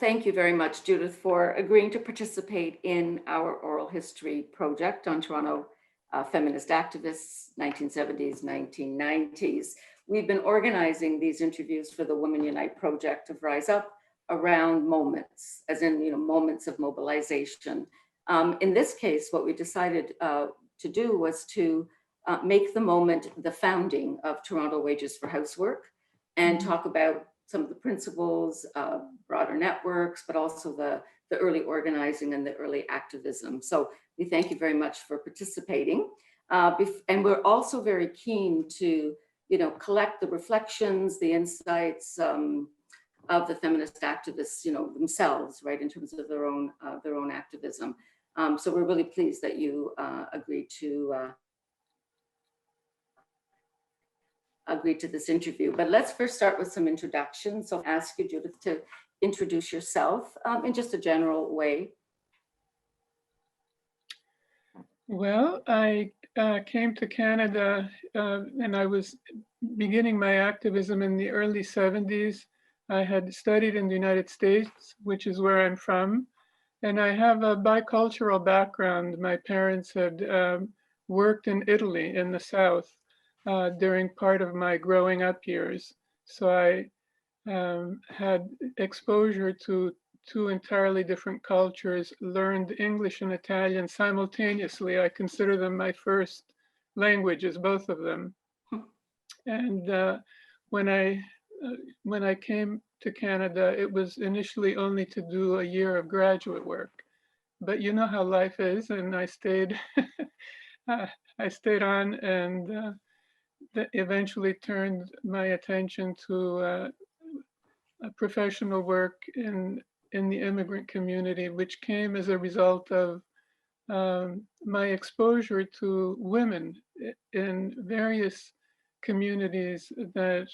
thank you very much, Judith, for agreeing to participate in our oral history project on Toronto feminist activists, 1970s, 1990s. We've been organizing these interviews for the Women Unite project of Rise Up around moments, as in, moments of mobilization. In this case, what we decided to do was to make the moment the founding of Toronto Wages for Housework and talk about some of the principles, broader networks, but also the early organizing and the early activism. So we thank you very much for participating. And we're also very keen to, collect the reflections, the insights of the feminist activists, themselves, right, in terms of their own activism. So we're really pleased that you agreed to this interview. But let's first start with some introductions. So I'll ask you, Judith, to introduce yourself in just a general way. Well, I came to Canada and I was beginning my activism in the early 70s. I had studied in the United States, which is where I'm from, and I have a bicultural background. My parents had worked in Italy in the South during part of my growing up years. So I had exposure to two entirely different cultures, learned English and Italian simultaneously. I consider them my first languages, both of them. And when I came to Canada, it was initially only to do a year of graduate work. But you know how life is, and I stayed on and eventually turned my attention to professional work in the immigrant community, which came as a result of my exposure to women in various communities that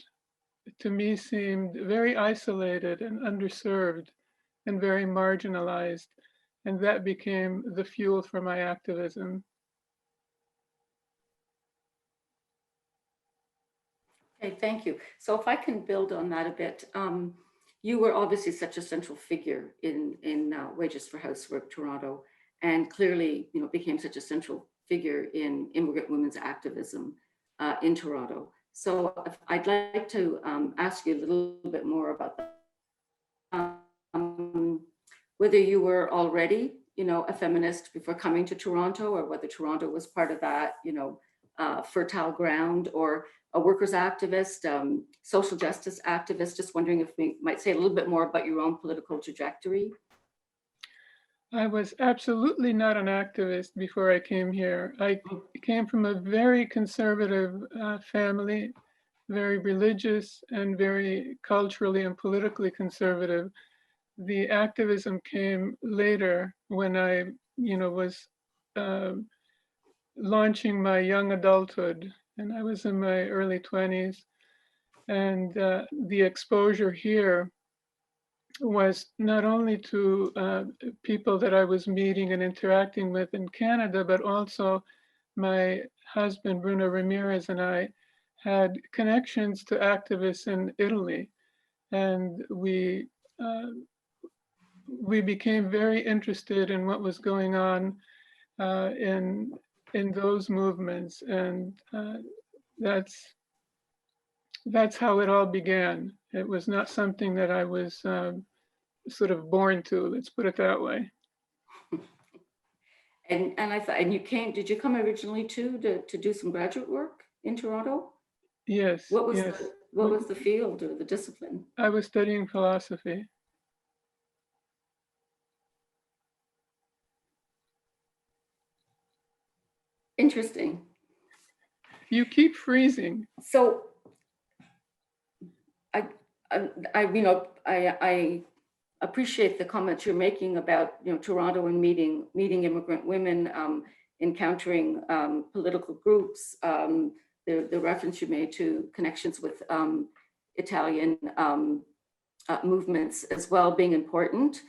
to me seemed very isolated and underserved and very marginalized. And that became the fuel for my activism. Okay, thank you. So if I can build on that a bit, you were obviously such a central figure in Wages for Housework Toronto, and clearly, became such a central figure in immigrant women's activism in Toronto. So I'd like to ask you a little bit more about that. Whether you were already, a feminist before coming to Toronto, or whether Toronto was part of that, fertile ground, or a workers' activist, social justice activist. Just wondering if we might say a little bit more about your own political trajectory. I was absolutely not an activist before I came here. I came from a very conservative family, very religious and very culturally and politically conservative. The activism came later when I, was launching my young adulthood, and I was in my early 20s. And the exposure here was not only to people that I was meeting and interacting with in Canada, but also my husband, Bruno Ramirez, and I had connections to activists in Italy. And we became very interested in what was going on in those movements. And that's how it all began. It was not something that I was sort of born to, let's put it that way. And I thought, and did you come originally too to do some graduate work in Toronto? Yes. What was the field or the discipline? I was studying philosophy. Interesting. You keep freezing. So I appreciate the comments you're making about Toronto and meeting immigrant women, encountering political groups. The reference you made to connections with Italian movements as well being important.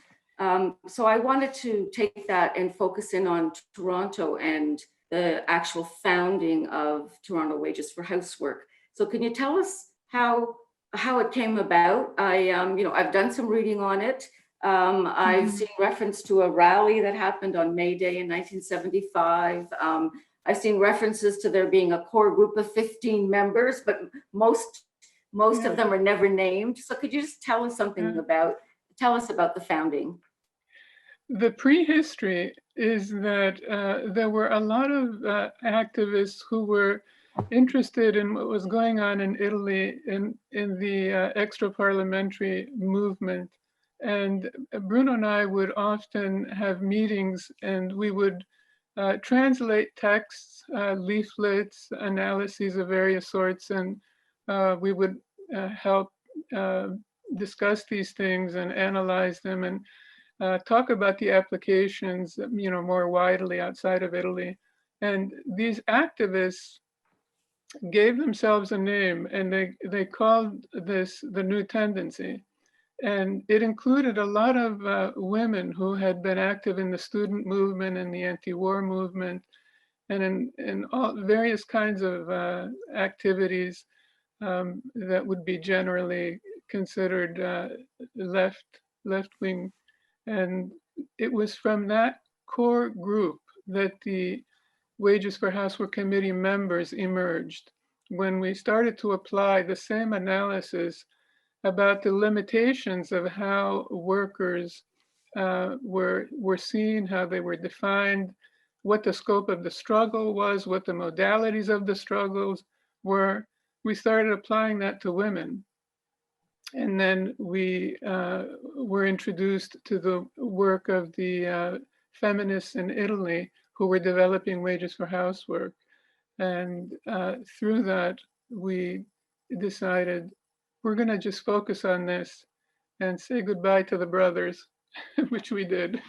So I wanted to take that and focus in on Toronto and the actual founding of Toronto Wages for Housework. So can you tell us how it came about? I've done some reading on it. I've seen reference to a rally that happened on May Day in 1975. I've seen references to there being a core group of 15 members, but most Yeah. of them are never named. So could you just tell us something Yeah. tell us about the founding? The prehistory is that there were a lot of activists who were interested in what was going on in Italy in the extra-parliamentary movement. And Bruno and I would often have meetings, and we would translate texts, leaflets, analyses of various sorts, and we would help discuss these things and analyze them and talk about the applications, more widely outside of Italy. And these activists gave themselves a name, and they called this the New Tendency. And it included a lot of women who had been active in the student movement and the anti-war movement, and in all various kinds of activities that would be generally considered left-wing. And it was from that core group that the Wages for Housework Committee members emerged when we started to apply the same analysis about the limitations of how workers were seen, how they were defined, what the scope of the struggle was, what the modalities of the struggles were. We started applying that to women. And then we were introduced to the work of the feminists in Italy who were developing wages for housework. And through that, we decided we're going to just focus on this and say goodbye to the brothers, which we did.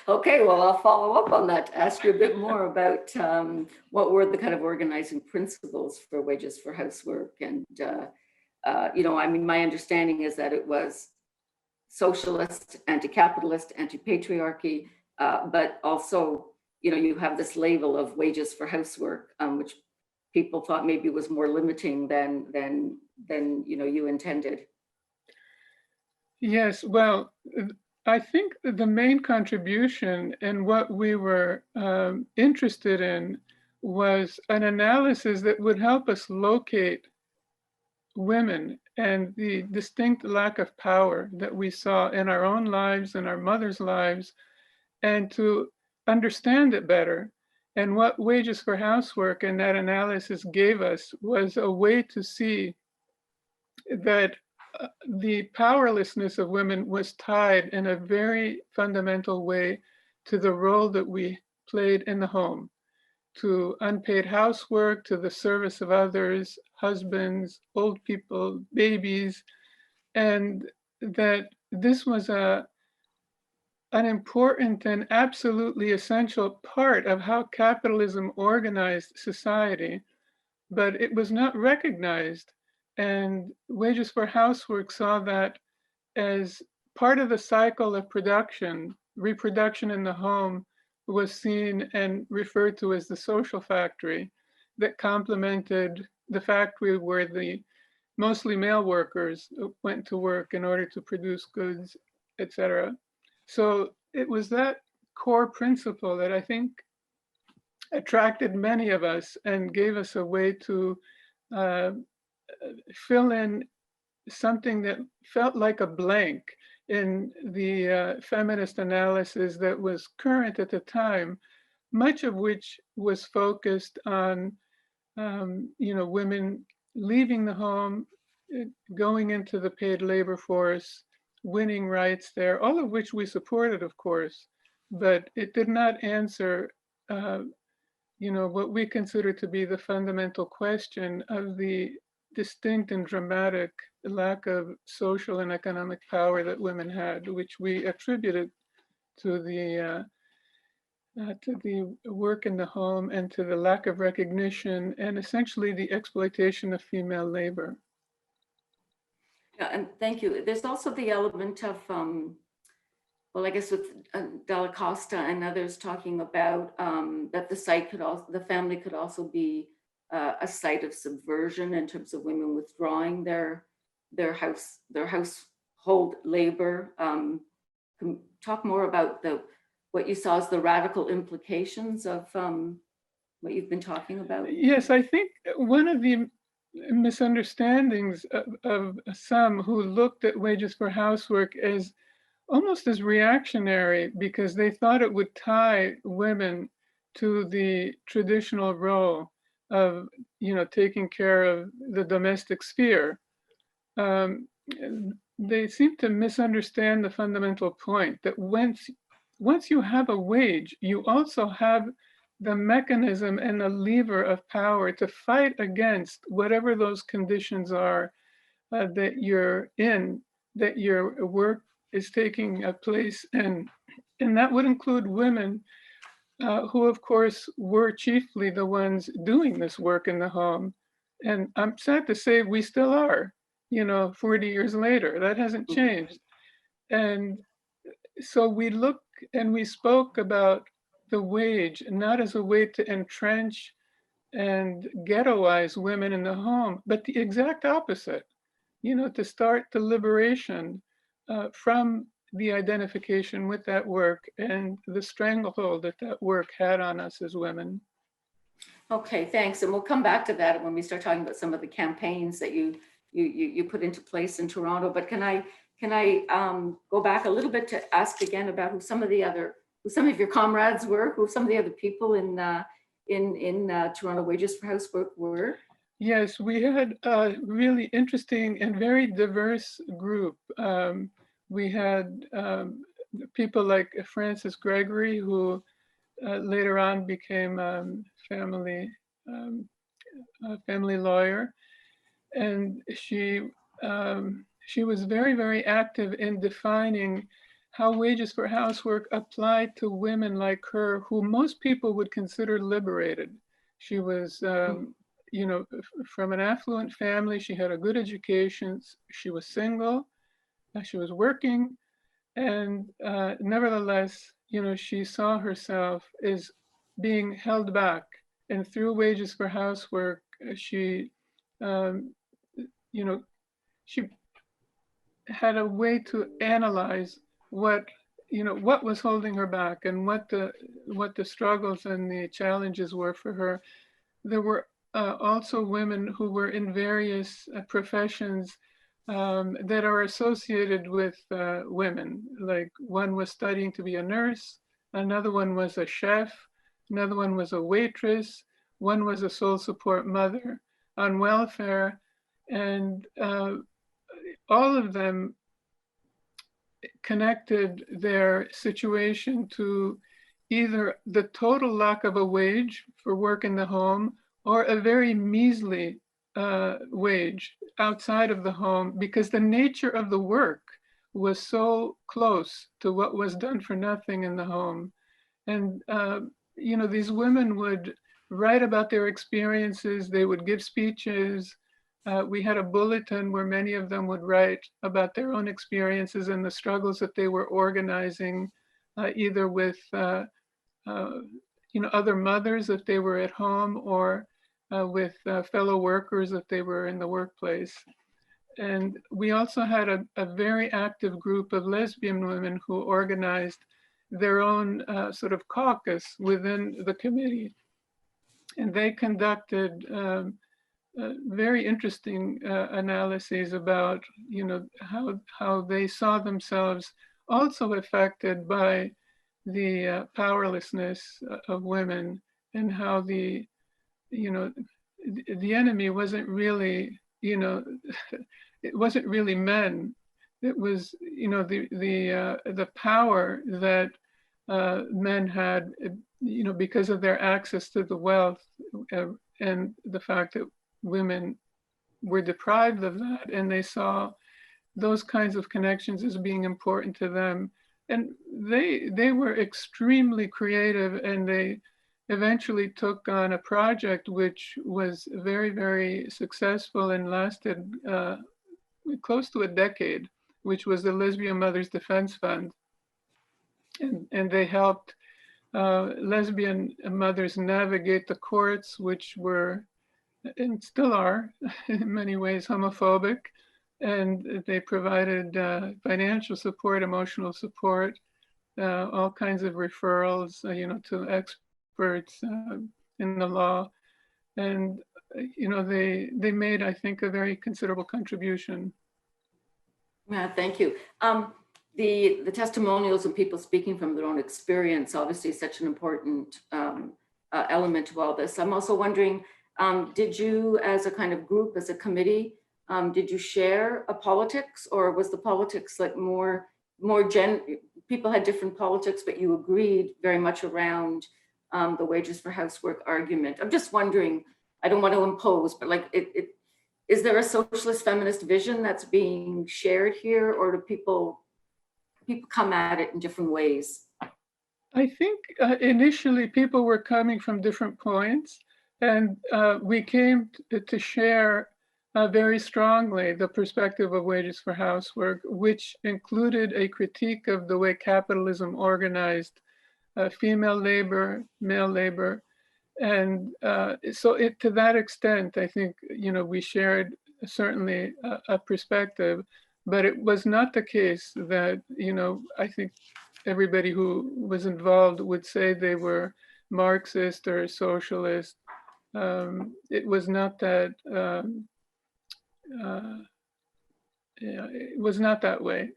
Okay, well, I'll follow up on that to ask you a bit more about what were the kind of organizing principles for wages for housework. And, my understanding is that it was socialist, anti-capitalist, anti-patriarchy, but also, you have this label of wages for housework, which people thought maybe was more limiting than you intended. Yes, well, I think the main contribution and what we were interested in was an analysis that would help us locate women and the distinct lack of power that we saw in our own lives and our mothers' lives, and to understand it better. And what Wages for Housework and that analysis gave us was a way to see that the powerlessness of women was tied in a very fundamental way to the role that we played in the home, to unpaid housework, to the service of others, husbands, old people, babies, and that this was an important and absolutely essential part of how capitalism organized society, but it was not recognized. And Wages for Housework saw that as part of the cycle of production. Reproduction in the home was seen and referred to as the social factory that complemented the factory where the mostly male workers went to work in order to produce goods, etc. So it was that core principle that I think attracted many of us and gave us a way to fill in something that felt like a blank in the feminist analysis that was current at the time, much of which was focused on, women leaving the home, going into the paid labor force, winning rights there, all of which we supported, of course, but it did not answer what we consider to be the fundamental question of the distinct and dramatic lack of social and economic power that women had, which we attributed to the work in the home and to the lack of recognition and essentially the exploitation of female labor. Yeah, and thank you. There's also the element of well, I guess with Dalla Costa and others talking about that the family could also be a site of subversion in terms of women withdrawing their their household labor. Talk more about what you saw as the radical implications of what you've been talking about. Yes, I think one of the misunderstandings of some who looked at wages for housework as almost as reactionary, because they thought it would tie women to the traditional role of, taking care of the domestic sphere. Um, they seem to misunderstand the fundamental point that once you have a wage, you also have the mechanism and the lever of power to fight against whatever those conditions are that you're in, that your work is taking place in. And that would include women who, of course, were chiefly the ones doing this work in the home. And I'm sad to say we still are, 40 years later. That hasn't changed. And so we look and we spoke about the wage not as a way to entrench and ghettoize women in the home, but the exact opposite, to start the liberation from the identification with that work and the stranglehold that that work had on us as women. Okay, thanks. And we'll come back to that when we start talking about some of the campaigns that you put into place in Toronto. But can I go back a little bit to ask again about who some of your comrades were, who some of the other people in Toronto Wages for Housework were? Yes, we had a really interesting and very diverse group. We had people like Frances Gregory, who later on became a family lawyer, and she was very, very active in defining how wages for housework applied to women like her, who most people would consider liberated. She was, from an affluent family. She had a good education. She was single. She was working, and nevertheless, she saw herself as being held back. And through wages for housework, she, she had a way to analyze what was holding her back and what the struggles and the challenges were for her. There were also women who were in various professions that are associated with women. Like one was studying to be a nurse, another one was a chef, another one was a waitress, one was a sole support mother on welfare, and all of them connected their situation to either the total lack of a wage for work in the home or a very measly wage outside of the home, because the nature of the work was so close to what was done for nothing in the home. And, these women would write about their experiences, they would give speeches. We had a bulletin where many of them would write about their own experiences and the struggles that they were organizing, either with other mothers if they were at home, or with fellow workers if they were in the workplace. And we also had a very active group of lesbian women who organized their own sort of caucus within the committee. And they conducted very interesting analyses about, how they saw themselves also affected by the powerlessness of women, and how the enemy wasn't really, it wasn't really men. It was, the power that men had, because of their access to the wealth, and the fact that women were deprived of that, and they saw those kinds of connections as being important to them. And they were extremely creative, and they eventually took on a project which was very, very successful and lasted close to a decade, which was the Lesbian Mothers Defense Fund. And they helped lesbian mothers navigate the courts, which were, and still are in many ways, homophobic. and they provided financial support, emotional support, all kinds of referrals, to experts in the law. And, they made, I think, a very considerable contribution. Yeah, thank you. The testimonials and people speaking from their own experience, obviously such an important element to all this. I'm also wondering, did you as a kind of group, as a committee, did you share a politics, or was the politics like people had different politics, but you agreed very much around the wages for housework argument? I'm just wondering, I don't want to impose, but like is there a socialist feminist vision that's being shared here, or do people come at it in different ways? I think initially people were coming from different points, and we came to share very strongly the perspective of wages for housework, which included a critique of the way capitalism organized female labor, male labor. And so to that extent, I think, we shared certainly a perspective, but it was not the case that, I think everybody who was involved would say they were Marxist or socialist. It was not that, it was not that way.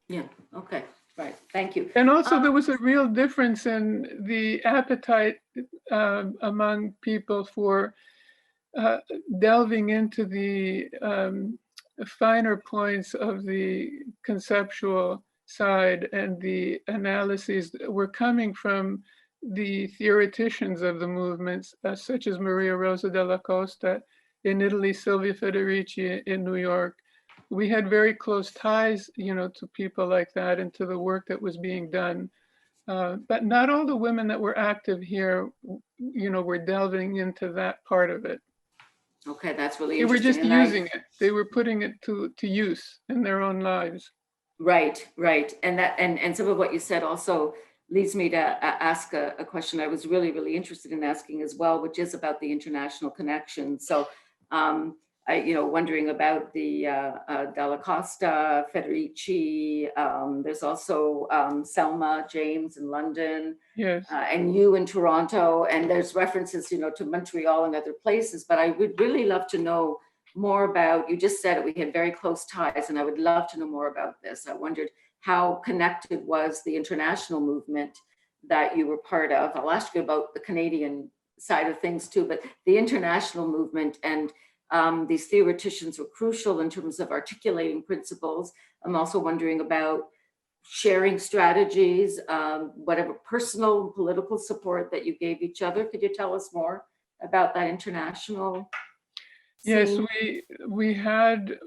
Yeah, okay, right, thank you. And also there was a real difference in the appetite among people for delving into the finer points of the conceptual side, and the analyses were coming from the theoreticians of the movements, such as Maria Rosa della Costa in Italy, Silvia Federici in New York. We had very close ties, to people like that and to the work that was being done. But not all the women that were active here, were delving into that part of it. Okay, that's really They were interesting. just using it. They were putting it to use in their own lives. Right. And some of what you said also leads me to ask a question I was really interested in asking as well, which is about the international connection. So, wondering about the Dalla Costa, Federici. There's also Selma James in London. Yes. And you in Toronto, and there's references, to Montreal and other places. But I would really love to know more about, you just said it, we had very close ties, and I would love to know more about this. I wondered how connected was the international movement that you were part of. I'll ask you about the Canadian side of things too, but the international movement, and these theoreticians were crucial in terms of articulating principles. I'm also wondering about sharing strategies, whatever personal and political support that you gave each other. Could you tell us more about that international scene? Yes, we had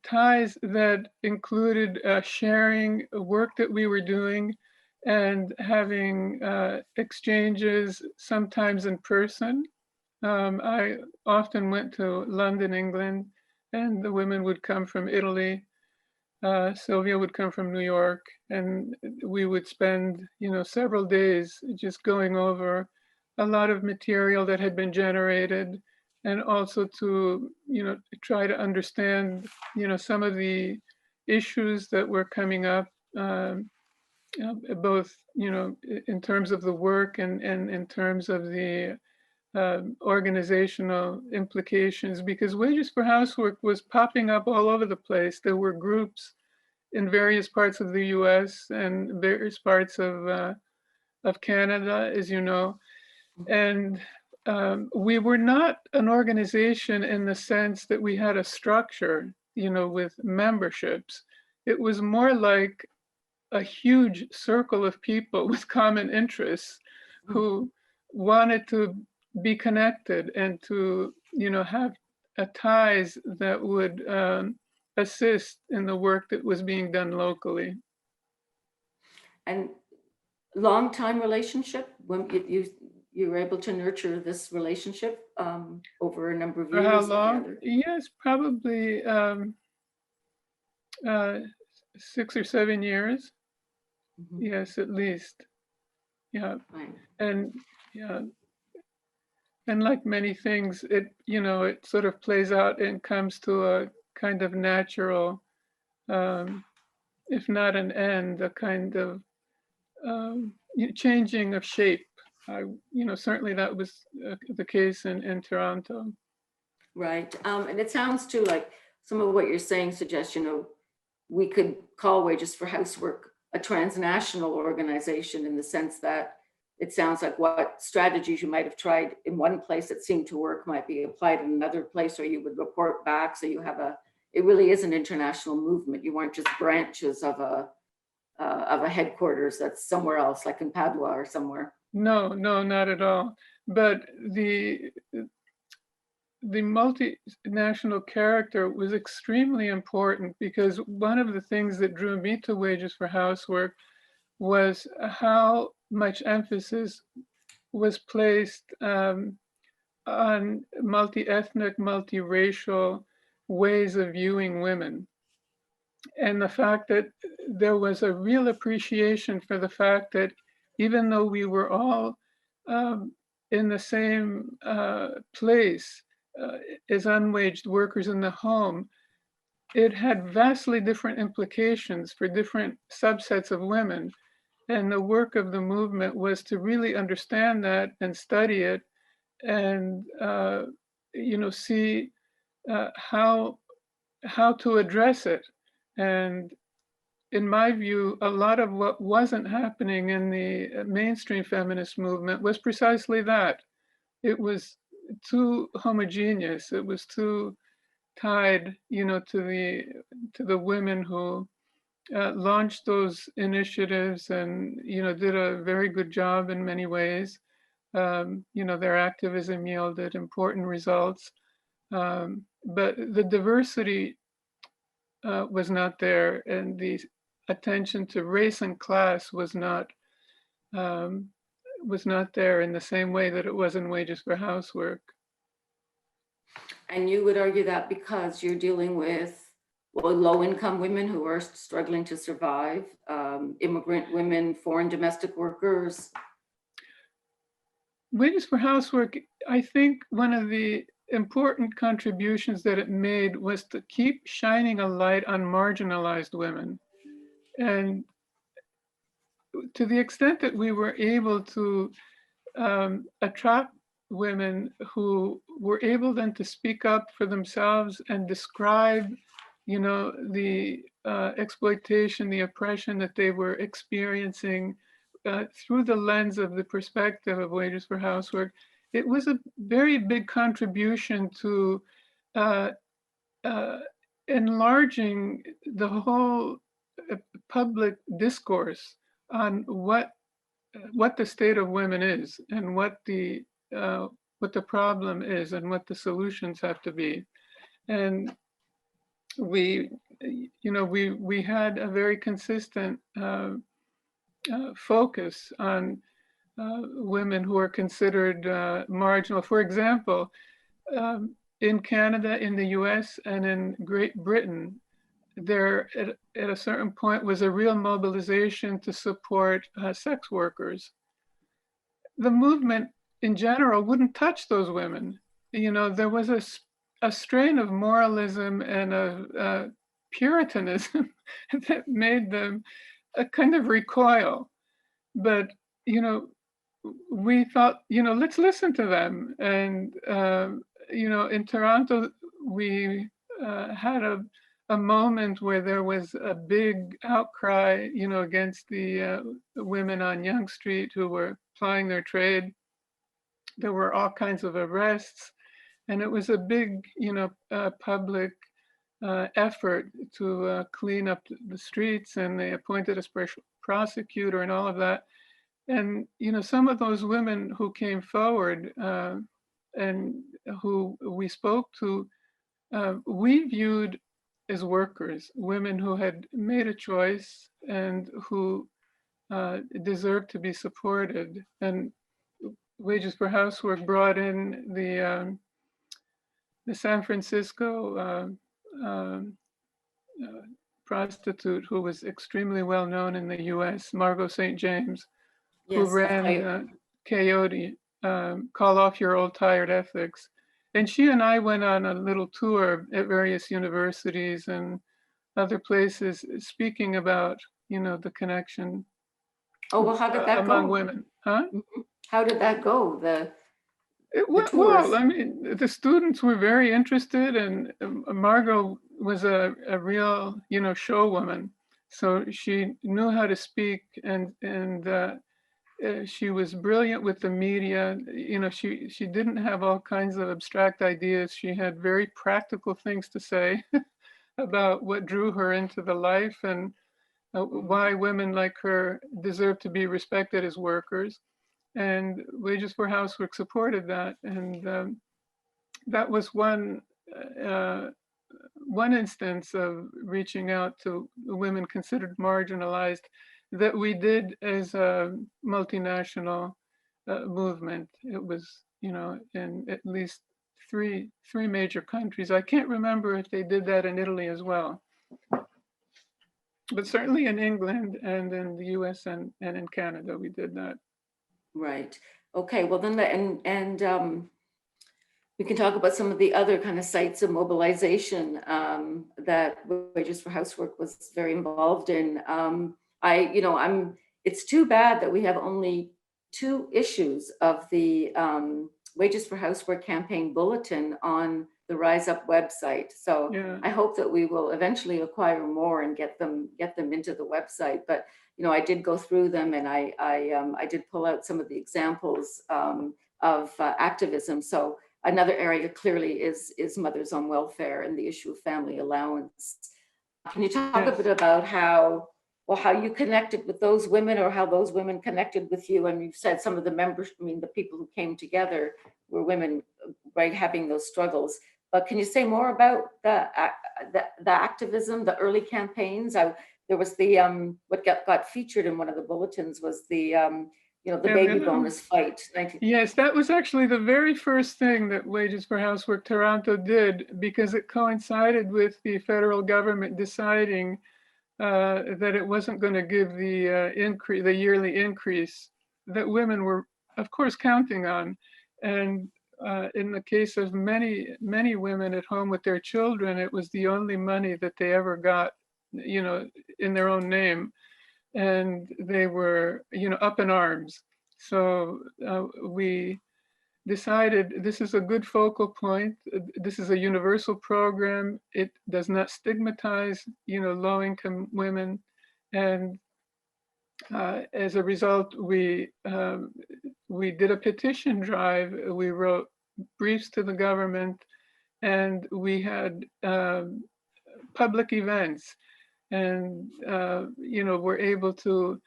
ties that included sharing work that we were doing and having exchanges, sometimes in person. I often went to London, England, and the women would come from Italy. Sylvia would come from New York, and we would spend, several days just going over a lot of material that had been generated, and also to, try to understand, some of the issues that were coming up, both, in terms of the work and in terms of the organizational implications, because wages for housework was popping up all over the place. There were groups in various parts of the US and various parts of Canada, as you know. And we were not an organization in the sense that we had a structure, with memberships. It was more like a huge circle of people with common interests who wanted to be connected and to, have ties that would assist in the work that was being done locally. And long-time relationship, when you were able to nurture this relationship over a number of years? For how long? Yes, probably 6 or 7 years. Mm-hmm. Yes, at least. Yeah. Fine. And yeah. And like many things, it, it sort of plays out and comes to kind of natural, if not an end, a kind of changing of shape. Certainly that was the case in Toronto. Right. And it sounds too like some of what you're saying suggests, we could call Wages for Housework a transnational organization, in the sense that it sounds like what strategies you might have tried in one place that seemed to work might be applied in another place, or you would report back. So you have it really is an international movement. You weren't just branches of a headquarters that's somewhere else, like in Padua or somewhere. No, not at all. But the multinational character was extremely important, because one of the things that drew me to Wages for Housework was how much emphasis was placed on multi-ethnic, multiracial ways of viewing women. And the fact that there was a real appreciation for the fact that even though we were all in the same place as unwaged workers in the home, it had vastly different implications for different subsets of women. And the work of the movement was to really understand that and study it, and see how to address it. And in my view, a lot of what wasn't happening in the mainstream feminist movement was precisely that. It was too homogeneous. It was too tied, to the women who launched those initiatives, and did a very good job in many ways. Their activism yielded important results, but the diversity was not there, and the attention to race and class was not there in the same way that it was in Wages for Housework. And you would argue that because you're dealing with low-income women who are struggling to survive, immigrant women, foreign domestic workers. Wages for Housework, I think one of the important contributions that it made was to keep shining a light on marginalized women. And to the extent that we were able to attract women who were able then to speak up for themselves and describe, the exploitation, the oppression that they were experiencing through the lens of the perspective of Wages for Housework, it was a very big contribution to enlarging the whole public discourse on what the state of women is, and what the problem is, and what the solutions have to be. And we had a very consistent focus on women who are considered marginal. For example, in Canada, in the US, and in Great Britain, there at a certain point was a real mobilization to support sex workers. The movement in general wouldn't touch those women. There was a strain of moralism and of puritanism that made them a kind of recoil. But, we thought, let's listen to them. And, in Toronto, we had a moment where there was a big outcry, against the women on Yonge Street who were plying their trade. There were all kinds of arrests, and it was a big, public effort to clean up the streets, and they appointed a special prosecutor and all of that. And, some of those women who came forward and who we spoke to, we viewed as workers, women who had made a choice and who deserved to be supported. And Wages for Housework brought in the San Francisco prostitute who was extremely well known in the US, Margot St. James, who Yes, ran Coyote, Call Off Your Old Tired Ethics. and she and I went on a little tour at various universities and other places speaking about, the connection Oh, well, how did that among go? women. Huh? Mhm. How did that go, It the went well. tours? I mean, the students were very interested, and Margot was a real, show woman. So she knew how to speak, and she was brilliant with the media. She didn't have all kinds of abstract ideas. She had very practical things to say about what drew her into the life and Mhm. why women like her deserve to be respected as workers. And Wages for Housework supported that, and that was uh, one instance of reaching out to women considered marginalized that we did as a multinational movement. It was, in at least three major countries. I can't remember if they did that in Italy as well, but certainly in England and in the US and in Canada, we did that. Right. Okay. Well, then, we can talk about some of the other kind of sites of mobilization that Wages for Housework was very involved in. It's too bad that we have only 2 issues of the Wages for Housework campaign bulletin on the Rise Up website. So Yeah. I hope that we will eventually acquire more and get them into the website. But I did go through them, and I did pull out some of the examples of activism. So another area clearly is mothers on welfare and the issue of family allowance. Can you talk a bit Yes. about how you connected with those women, or how those women connected with you? And you've said some of the members, I mean, the people who came together were women, right, having those struggles. But can you say more about the activism, the early campaigns? There was the what got featured in one of the bulletins was the Yeah, baby bonus fight. 19, yes, that was actually the very first thing that Wages for Housework Toronto did, because it coincided with the federal government deciding that it wasn't going to give the yearly increase that women were, of course, counting on. And in the case of many women at home with their children, it was the only money that they ever got, in their own name, and they were, up in arms. So we decided this is a good focal point. This is a universal program. It does not stigmatize, low-income women, and as a result, we did a petition drive. We wrote briefs to the government, and we had public events, and we're able to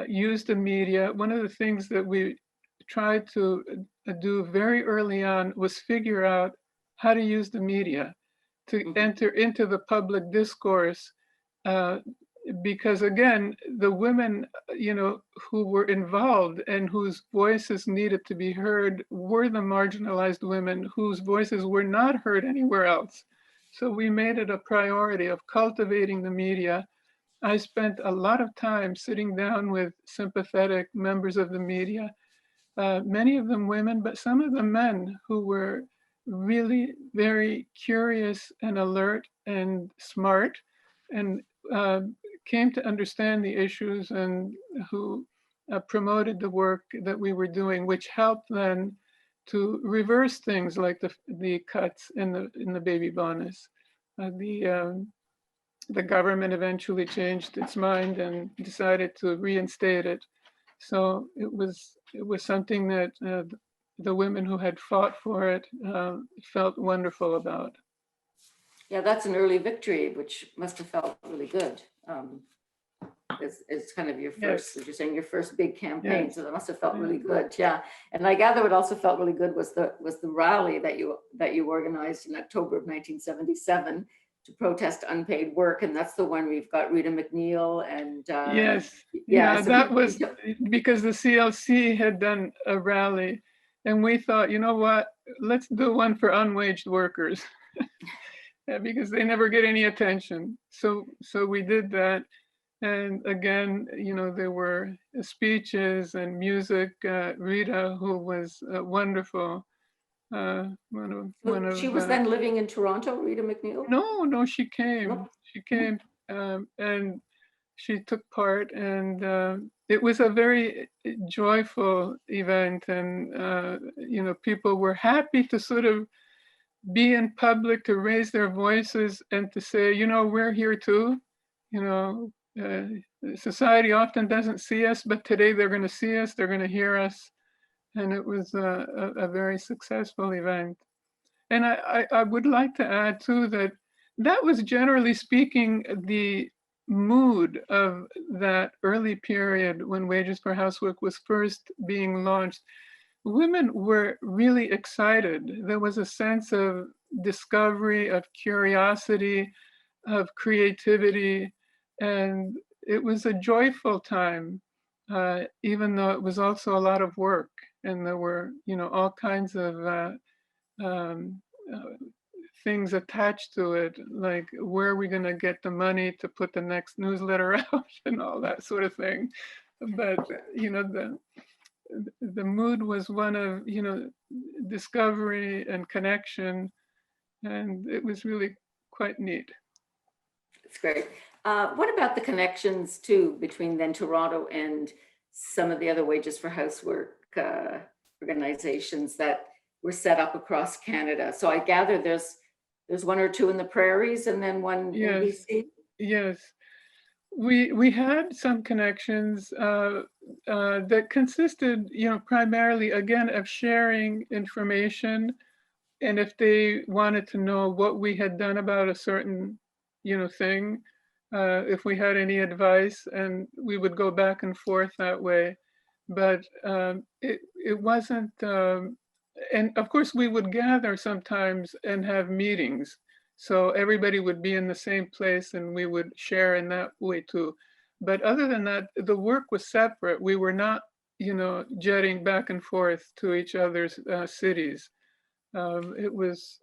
use the media. One of the things that we tried to do very early on was figure out how to use the media to mhm. enter into the public discourse. Uh, because again, the women, who were involved and whose voices needed to be heard were the marginalized women whose voices were not heard anywhere else. So we made it a priority of cultivating the media. I spent a lot of time sitting down with sympathetic members of the media, many of them women, but some of them men who were really very curious and alert and smart, and uh, came to understand the issues, and who promoted the work that we were doing, which helped then to reverse things like the cuts in the baby bonus. The government eventually changed its mind and decided to reinstate it. So it was something that the women who had fought for it felt wonderful about. Yeah, that's an early victory, which must have felt really good. It's kind of your first, Yes, as you're saying, your first big campaign. yes, So that must have felt yeah. really good. Yeah. And I gather what also felt really good was the rally that you organized in October of 1977 to protest unpaid work. And that's the one we've got Rita McNeil and Yes, yeah. yeah, So that was because the CLC had done a rally, and we thought, you know what, let's do one for unwaged workers. Yeah, because they never get any attention. So we did that. And again, there were speeches and music. Rita, who was wonderful, One So she of was then living in Toronto, Rita McNeil? no, she came. Nope. She Mhm. came, and she took part, and it was a very joyful event, and people were happy to sort of be in public, to raise their voices and to say, we're here too. You know, society often doesn't see us, but today they're going to see us, they're going to hear us. And it was a very successful event. And I would like to add too that that was generally speaking the mood of that early period when Wages for Housework was first being launched. Women were really excited. There was a sense of discovery, of curiosity, of creativity, and it was a joyful time, even though it was also a lot of work, and there were, all kinds of um, uh, things attached to it, like where are we going to get the money to put the next newsletter out and all that sort of thing. But the mood was one of discovery and connection, and it was really quite neat. It's great. What about the connections too between then Toronto and some of the other Wages for Housework organizations that were set up across Canada? So I gather there's one or two in the prairies and then one in Yes, BC. yes. We had some connections that consisted, primarily again of sharing information, and if they wanted to know what we had done about a certain, thing, if we had any advice, and we would go back and forth that way. But it wasn't, and of course we would gather sometimes and have meetings. So everybody would be in the same place and we would share in that way too. But other than that, the work was separate. We were not, jetting back and forth to each other's cities. It was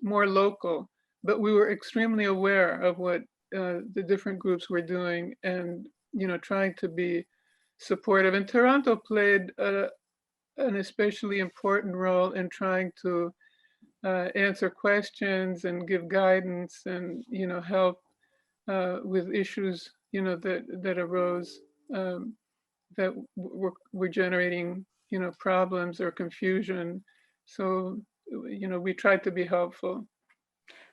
more local, but we were extremely aware of what the different groups were doing, and trying to be supportive. And Toronto played an especially important role in trying to answer questions and give guidance, and help with issues that arose, that were generating problems or confusion. So we tried to be helpful.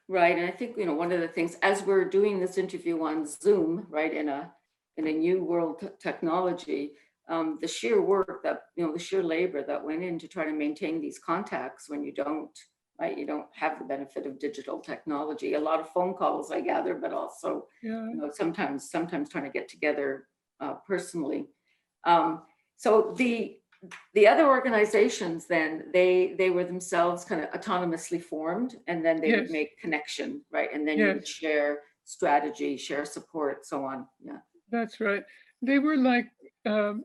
Right. And I think, one of the things as we're doing this interview on Zoom, right, in a new world technology, the sheer work that, the sheer labor that went in to try to maintain these contacts when you don't, right, you don't have the benefit of digital technology. A lot of phone calls, I gather, but also, Yeah. sometimes trying to get together personally. So the other organizations then they were themselves kind of autonomously formed, and then they would Yes. make connection, right, and then you would Yes. share strategy, share support, so on. Yeah. That's right. They were like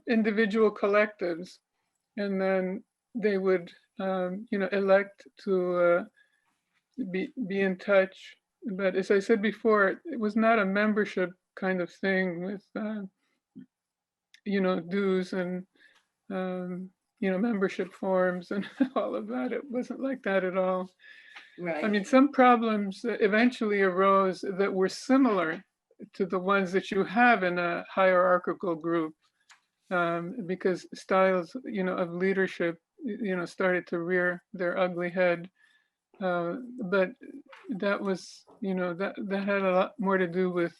individual collectives, and then they would, elect to be in touch. But as I said before, it was not a membership kind of thing with, dues and, membership forms and all of that. It wasn't like that at all. I Right. mean, some problems eventually arose that were similar to the ones that you have in a hierarchical group, because styles, of leadership, started to rear their ugly head. But that was, that had a lot more to do with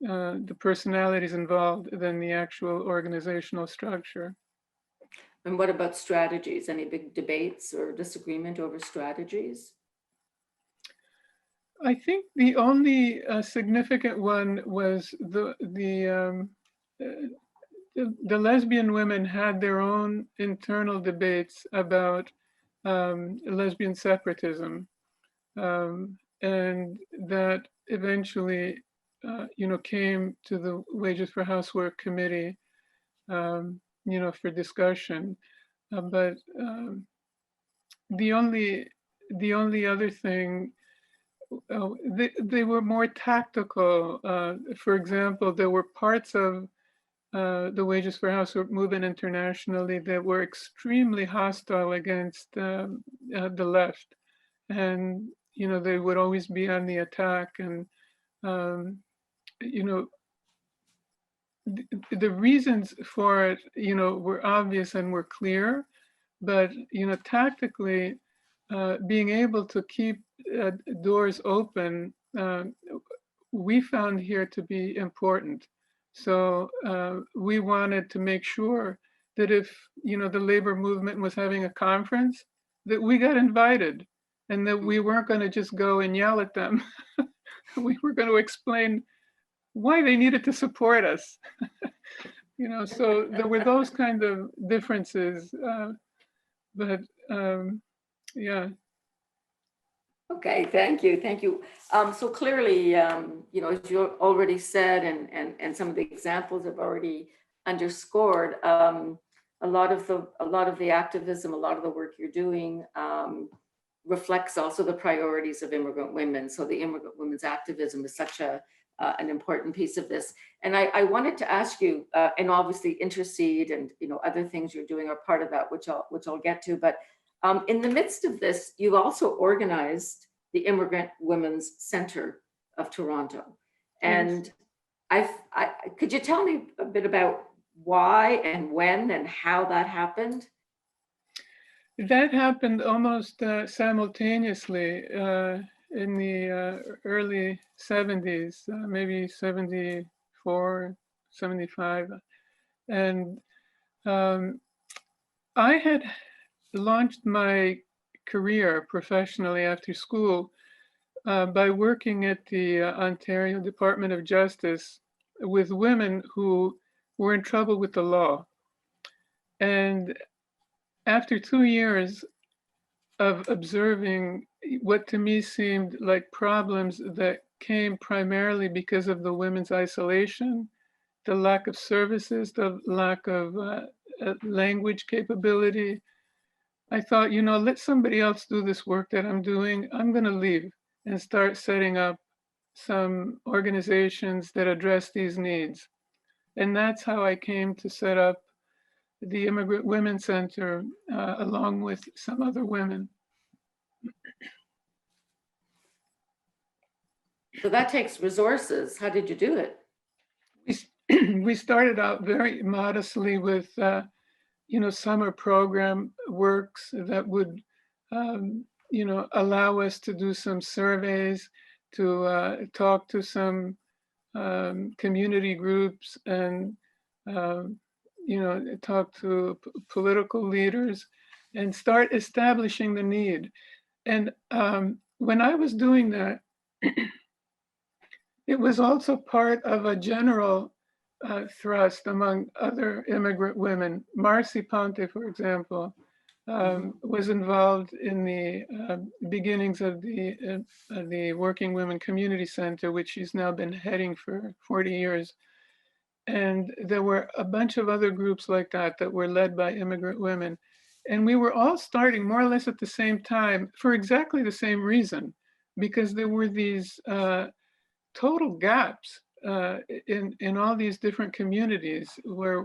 the personalities involved than the actual organizational structure. And what about strategies? Any big debates or disagreement over strategies? I think the only significant one was the lesbian women had their own internal debates about lesbian separatism, and that eventually, came to the Wages for Housework Committee, for discussion. But the only other thing, they were more tactical. For example, there were parts of the Wages for Housework movement internationally that were extremely hostile against the left. And, they would always be on the attack. And, you know, the reasons for it, were obvious and were clear, but, tactically, being able to keep doors open, we found here to be important. So we wanted to make sure that if, the labor movement was having a conference, that we got invited and that we weren't going to just go and yell at them. We were going to explain why they needed to support us. So there were those kind of differences, but yeah. Okay, thank you, thank you. So clearly, as you already said, and some of the examples have already underscored, a lot of the activism, a lot of the work you're doing reflects also the priorities of immigrant women. So the immigrant women's activism is such an important piece of this. And I wanted to ask you, and obviously Intercede and other things you're doing are part of that, which I'll get to. But in the midst of this, you've also organized the Immigrant Women's Center of Toronto. And could you tell me a bit about why and when and how that happened? That happened almost simultaneously in the early 70s, maybe 74, 75. And I had launched my career professionally after school by working at the Ontario Department of Justice with women who were in trouble with the law. And after 2 years of observing what to me seemed like problems that came primarily because of the women's isolation, the lack of services, the lack of language capability, I thought, let somebody else do this work that I'm doing. I'm going to leave and start setting up some organizations that address these needs. And that's how I came to set up the Immigrant Women's Center along with some other women. So that takes resources. How did you do it? We started out very modestly with summer program works that would allow us to do some surveys, to talk to some community groups and talk to political leaders and start establishing the need. And when I was doing that, it was also part of a general thrust among other immigrant women. Marcy Ponte, for example, was involved in the beginnings of the Working Women Community Center, which she's now been heading for 40 years. And there were a bunch of other groups like that that were led by immigrant women. And we were all starting more or less at the same time for exactly the same reason, because there were these total gaps in all these different communities where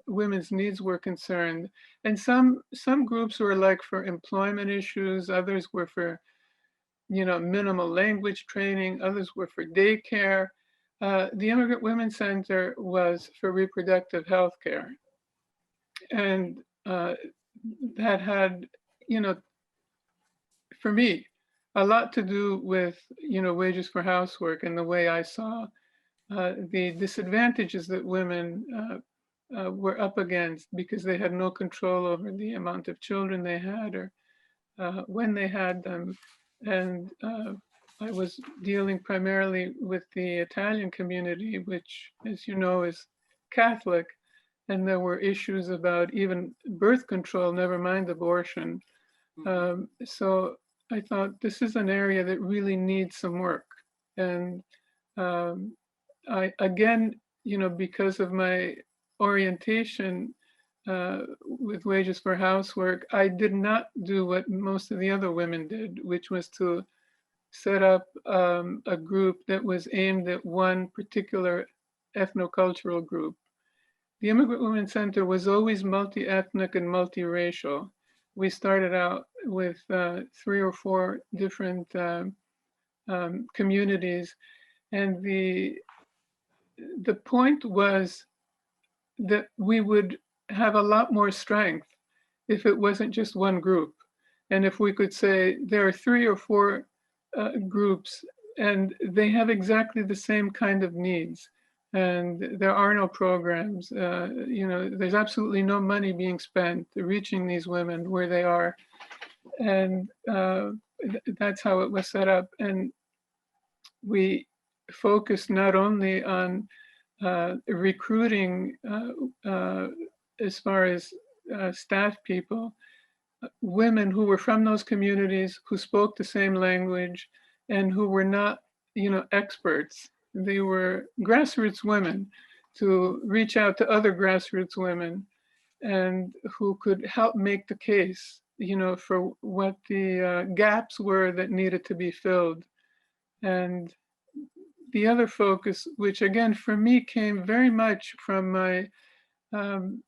women's needs were concerned. And some groups were like for employment issues, others were for minimal language training, others were for daycare. The Immigrant Women's Center was for reproductive health care. And that had, for me, a lot to do with, wages for housework and the way I saw the disadvantages that women were up against because they had no control over the amount of children they had or when they had them. And I was dealing primarily with the Italian community, which, as you know, is Catholic. And there were issues about even birth control, never mind abortion. So I thought this is an area that really needs some work. And I, again, because of my orientation with wages for housework, I did not do what most of the other women did, which was to set up a group that was aimed at one particular ethnocultural group. the Immigrant Women's Center was always multi-ethnic and multiracial. We started out with 3 or 4 different communities, and the point was that we would have a lot more strength if it wasn't just one group, and if we could say there are 3 or 4 groups and they have exactly the same kind of needs, and there are no programs. There's absolutely no money being spent reaching these women where they are, and that's how it was set up. And we focused not only on recruiting as far as staff people, women who were from those communities, who spoke the same language, and who were not, experts. They were grassroots women to reach out to other grassroots women and who could help make the case, for what the gaps were that needed to be filled. And the other focus, which again for me came very much from my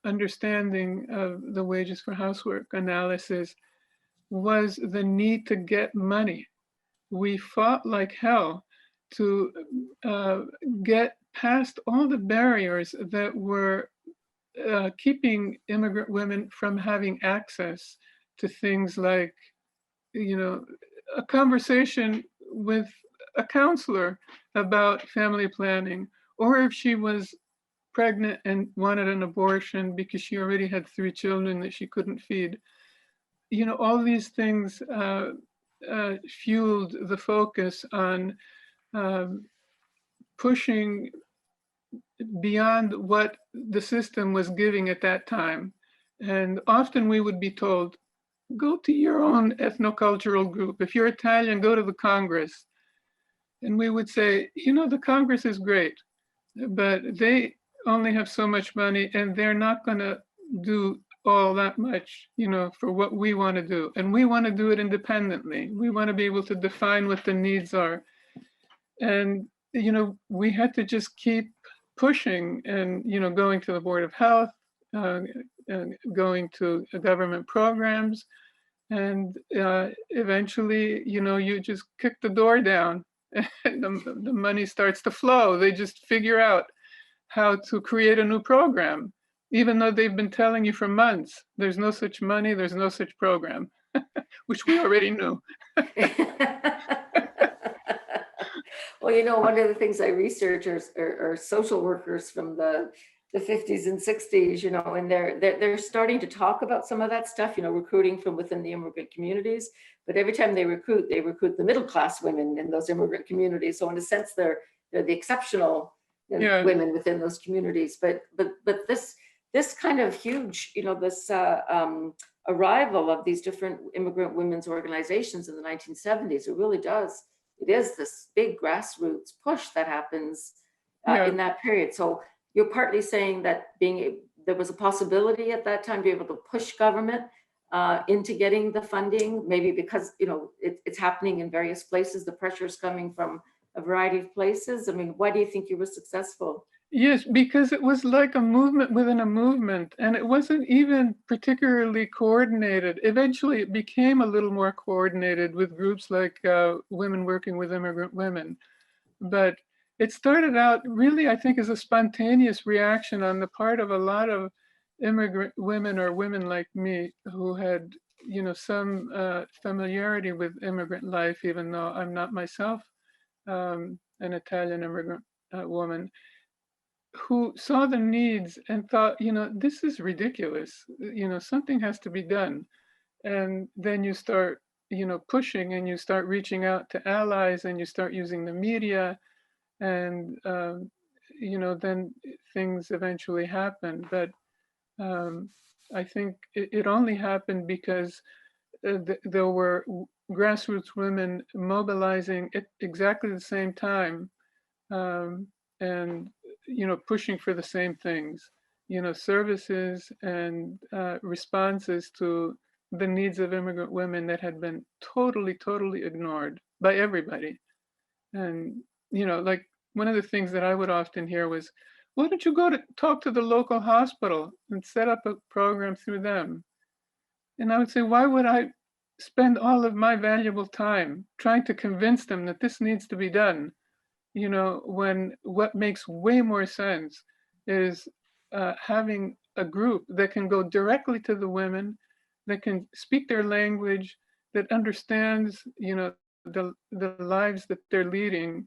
understanding of the wages for housework analysis, was the need to get money. We fought like hell to get past all the barriers that were keeping immigrant women from having access to things like, a conversation with a counselor about family planning, or if she was pregnant and wanted an abortion because she already had 3 children that she couldn't feed. All these things fueled the focus on pushing beyond what the system was giving at that time. And often we would be told, go to your own ethnocultural group. If you're Italian, go to the Congress. And we would say, the Congress is great, but they only have so much money and they're not going to do all that much, for what we want to do. And we want to do it independently. We want to be able to define what the needs are. And, we had to just keep pushing and, going to the Board of Health, and going to government programs. And eventually, you just kick the door down and the money starts to flow. They just figure out how to create a new program, even though they've been telling you for months, there's no such money, there's no such program, which we already knew. Well, one of the things I research are social workers from the 50s and 60s, and they're starting to talk about some of that stuff, recruiting from within the immigrant communities. But every time they recruit the middle class women in those immigrant communities. So in a sense, they're the exceptional women within those communities. But this kind of huge, this arrival of these different immigrant women's organizations in the 1970s, it is this big grassroots push that happens in that period. So you're partly saying that there was a possibility at that time to be able to push government into getting the funding, maybe because it's happening in various places. The pressure is coming from a variety of places. I mean, why do you think you were successful? Yes, because it was like a movement within a movement, and it wasn't even particularly coordinated. Eventually, it became a little more coordinated with groups like Women Working with Immigrant Women. But it started out really, I think, as a spontaneous reaction on the part of a lot of immigrant women or women like me who had, some familiarity with immigrant life, even though I'm not myself an Italian immigrant woman, who saw the needs and thought, this is ridiculous. Something has to be done. And then you start, pushing, and you start reaching out to allies, and you start using the media, and then things eventually happen. But I think it only happened because there were grassroots women mobilizing at exactly the same time, and pushing for the same things, services and responses to the needs of immigrant women that had been totally ignored by everybody. And like one of the things that I would often hear was, why don't you go to talk to the local hospital and set up a program through them? And I would say, why would I spend all of my valuable time trying to convince them that this needs to be done? When what makes way more sense is having a group that can go directly to the women, that can speak their language, that understands, the lives that they're leading,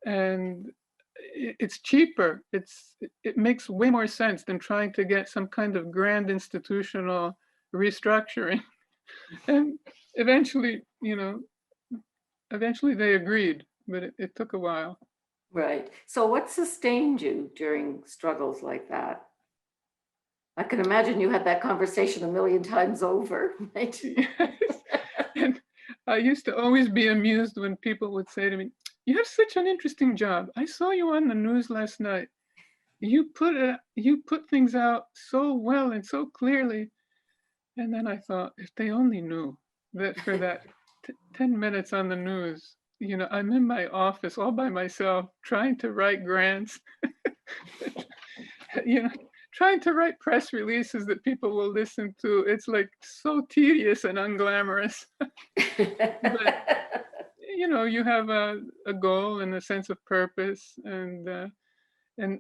and it's cheaper. It makes way more sense than trying to get some kind of grand institutional restructuring. And eventually, eventually they agreed, but it took a while. Right. So what sustained you during struggles like that? I can imagine you had that conversation a million times over, right? Yes. And I used to always be amused when people would say to me, "You have such an interesting job. I saw you on the news last night. You put things out so well and so clearly." And then I thought, if they only knew that for that 10 minutes on the news, I'm in my office all by myself trying to write grants, you know, trying to write press releases that people will listen to. It's like so tedious and unglamorous. But you have a goal and a sense of purpose, and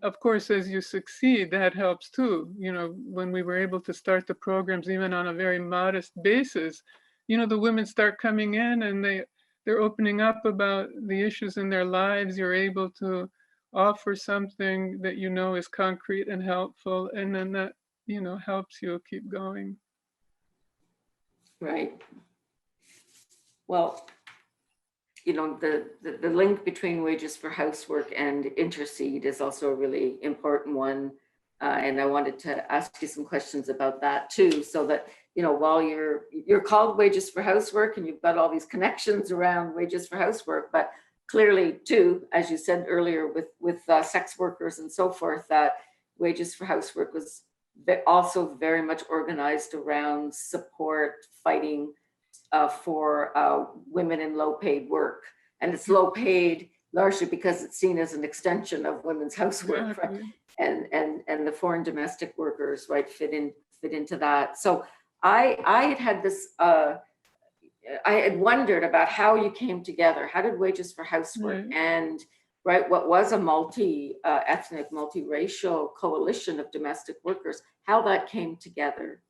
of course, as you succeed, that helps too. When we were able to start the programs, even on a very modest basis, the women start coming in and they're opening up about the issues in their lives. You're able to offer something that is concrete and helpful, and then that helps you keep going. Right. Well, the link between wages for housework and Intercede is also a really important one. And I wanted to ask you some questions about that too, so that, while you're called Wages for Housework and you've got all these connections around wages for housework, but clearly too, as you said earlier, with sex workers and so forth, that Wages for Housework was also very much organized around support, fighting for women in low paid work. And it's low paid largely because it's seen as an extension of women's housework. Exactly. Right? And the foreign domestic workers, right, fit into that. So I had this, I had wondered about how you came together. How did Wages for Housework and what was a multi-ethnic, multiracial coalition of domestic workers, how that came together?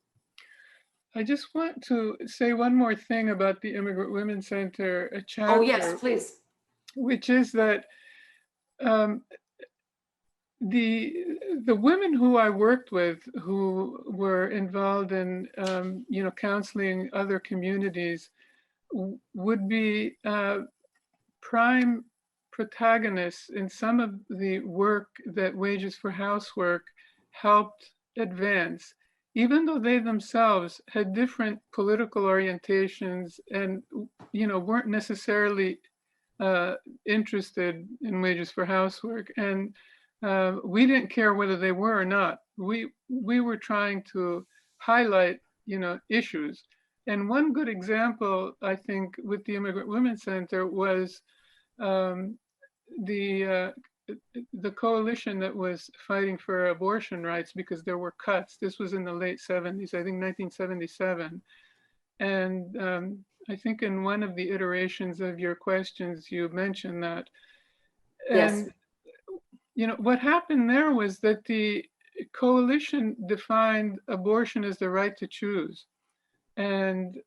I just want to say one more thing about the Immigrant Women's Center chapter. Oh, yes, please. Which is that the women who I worked with, who were involved in counseling other communities, would be prime protagonists in some of the work that Wages for Housework helped advance, even though they themselves had different political orientations and weren't necessarily interested in Wages for Housework. And we didn't care whether they were or not. We were trying to highlight issues. And one good example, I think, with the Immigrant Women's Center was the coalition that was fighting for abortion rights, because there were cuts. This was in the late 70s, I think 1977. And I think in one of the iterations of your questions, you mentioned that. And, yes. What happened there was that the coalition defined abortion as the right to choose. And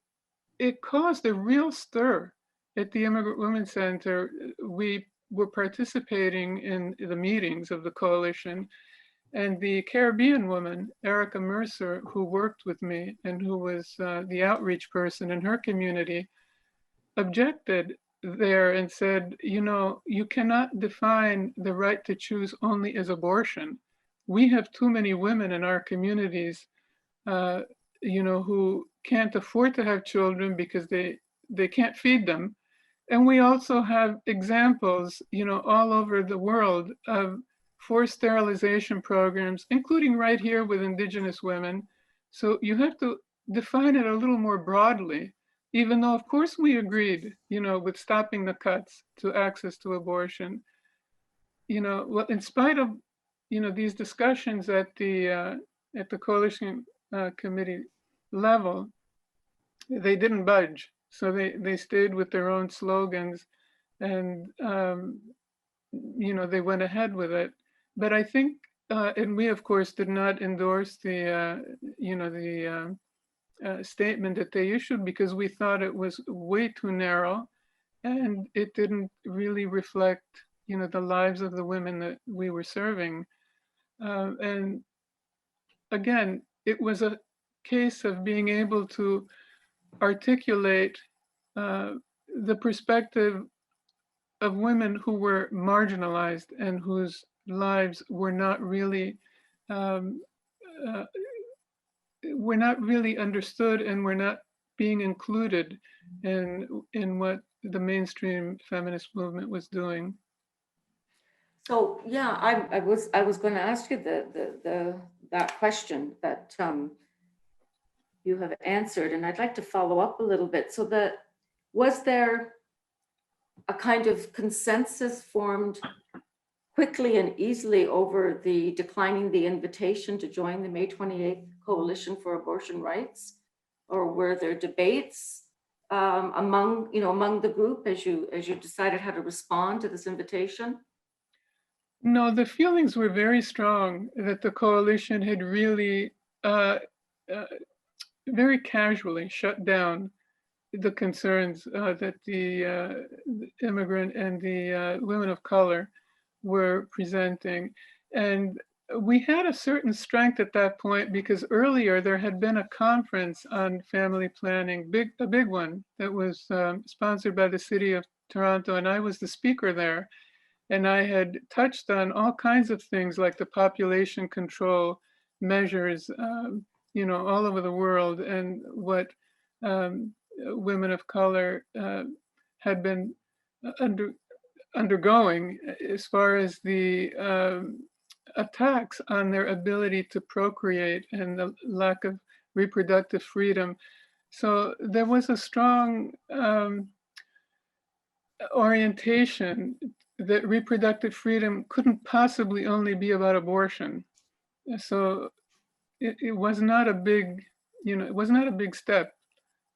it caused a real stir at the Immigrant Women's Center. We were participating in the meetings of the coalition, and the Caribbean woman, Erica Mercer, who worked with me and who was the outreach person in her community, objected there and said, you cannot define the right to choose only as abortion. We have too many women in our communities, who can't afford to have children because they can't feed them. And we also have examples, all over the world of forced sterilization programs, including right here with Indigenous women. So you have to define it a little more broadly, even though, of course, we agreed, with stopping the cuts to access to abortion. In spite of these discussions at the coalition committee level, they didn't budge. So they stayed with their own slogans, and they went ahead with it. But I think, and we of course did not endorse the statement that they issued, because we thought it was way too narrow, and it didn't really reflect the lives of the women that we were serving. And again, it was a case of being able to articulate the perspective of women who were marginalized and whose lives were not really um, uh, understood, and were not being included in what the mainstream feminist movement was doing. So yeah, I was going to ask you that question that you have answered, and I'd like to follow up a little bit. So was there a kind of consensus formed quickly and easily over the declining the invitation to join the May 28th Coalition for Abortion Rights, or were there debates among the group as you decided how to respond to this invitation? No, the feelings were very strong that the coalition had really very casually shut down the concerns that the immigrant and the women of color were presenting. And we had a certain strength at that point, because earlier there had been a conference on family planning, a big one, that was sponsored by the city of Toronto, and I was the speaker there. And I had touched on all kinds of things like the population control measures, all over the world, and what women of color had been undergoing as far as the attacks on their ability to procreate and the lack of reproductive freedom. So there was a strong orientation that reproductive freedom couldn't possibly only be about abortion. So it was not a big, it was not a big step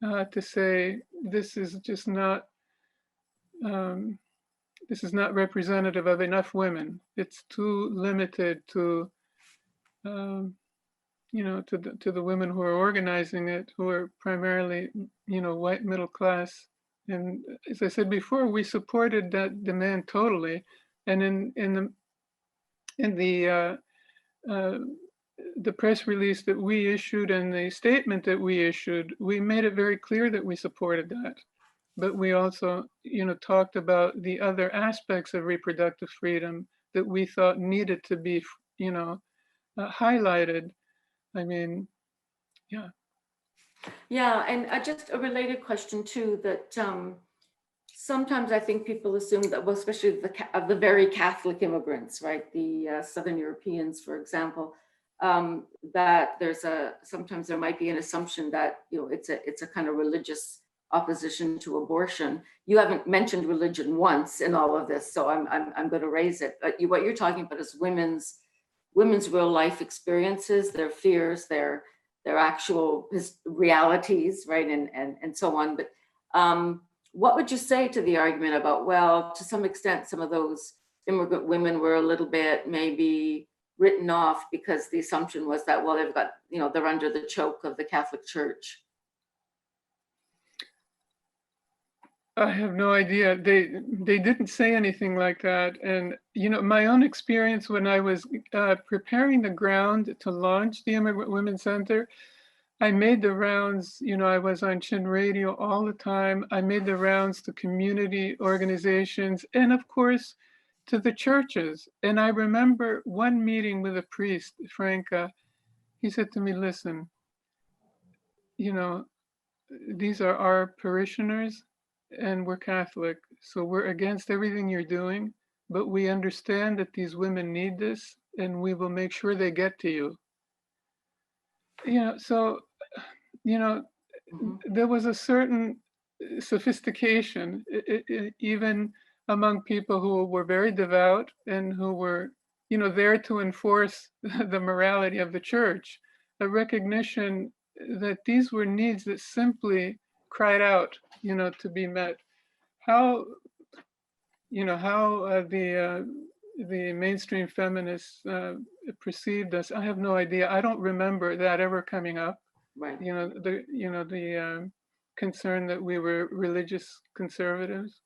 to say this is just not this is not representative of enough women. It's too limited to to the women who are organizing it, who are primarily white middle class. And as I said before, we supported that demand totally. And in the press release that we issued and the statement that we issued, we made it very clear that we supported that. But we also, talked about the other aspects of reproductive freedom that we thought needed to be, highlighted. I mean, yeah. Yeah, and just a related question too, that sometimes I think people assume that, well, especially the very Catholic immigrants, right, the Southern Europeans, for example, that sometimes there might be an assumption that it's a kind of religious opposition to abortion. You haven't mentioned religion once in all of this, so I'm going to raise it. But what you're talking about is women's real life experiences, their fears, their actual realities, right, and so on. But what would you say to the argument about, well, to some extent, some of those immigrant women were a little bit maybe written off because the assumption was that, well, they've got, they're under the choke of the Catholic Church? I have no idea. They didn't say anything like that. And, my own experience when I was preparing the ground to launch the Immigrant Women's Center, I made the rounds, I was on Chin Radio all the time. I made the rounds to community organizations and, of course, to the churches. And I remember one meeting with a priest, Franca. He said to me, listen, these are our parishioners and we're Catholic, so we're against everything you're doing, but we understand that these women need this and we will make sure they get to you. So, there was a certain sophistication, even among people who were very devout and who were, there to enforce the morality of the church, a recognition that these were needs that simply cried out, to be met. How, the mainstream feminists perceived us, I have no idea. I don't remember that ever coming up. Right. The concern that we were religious conservatives,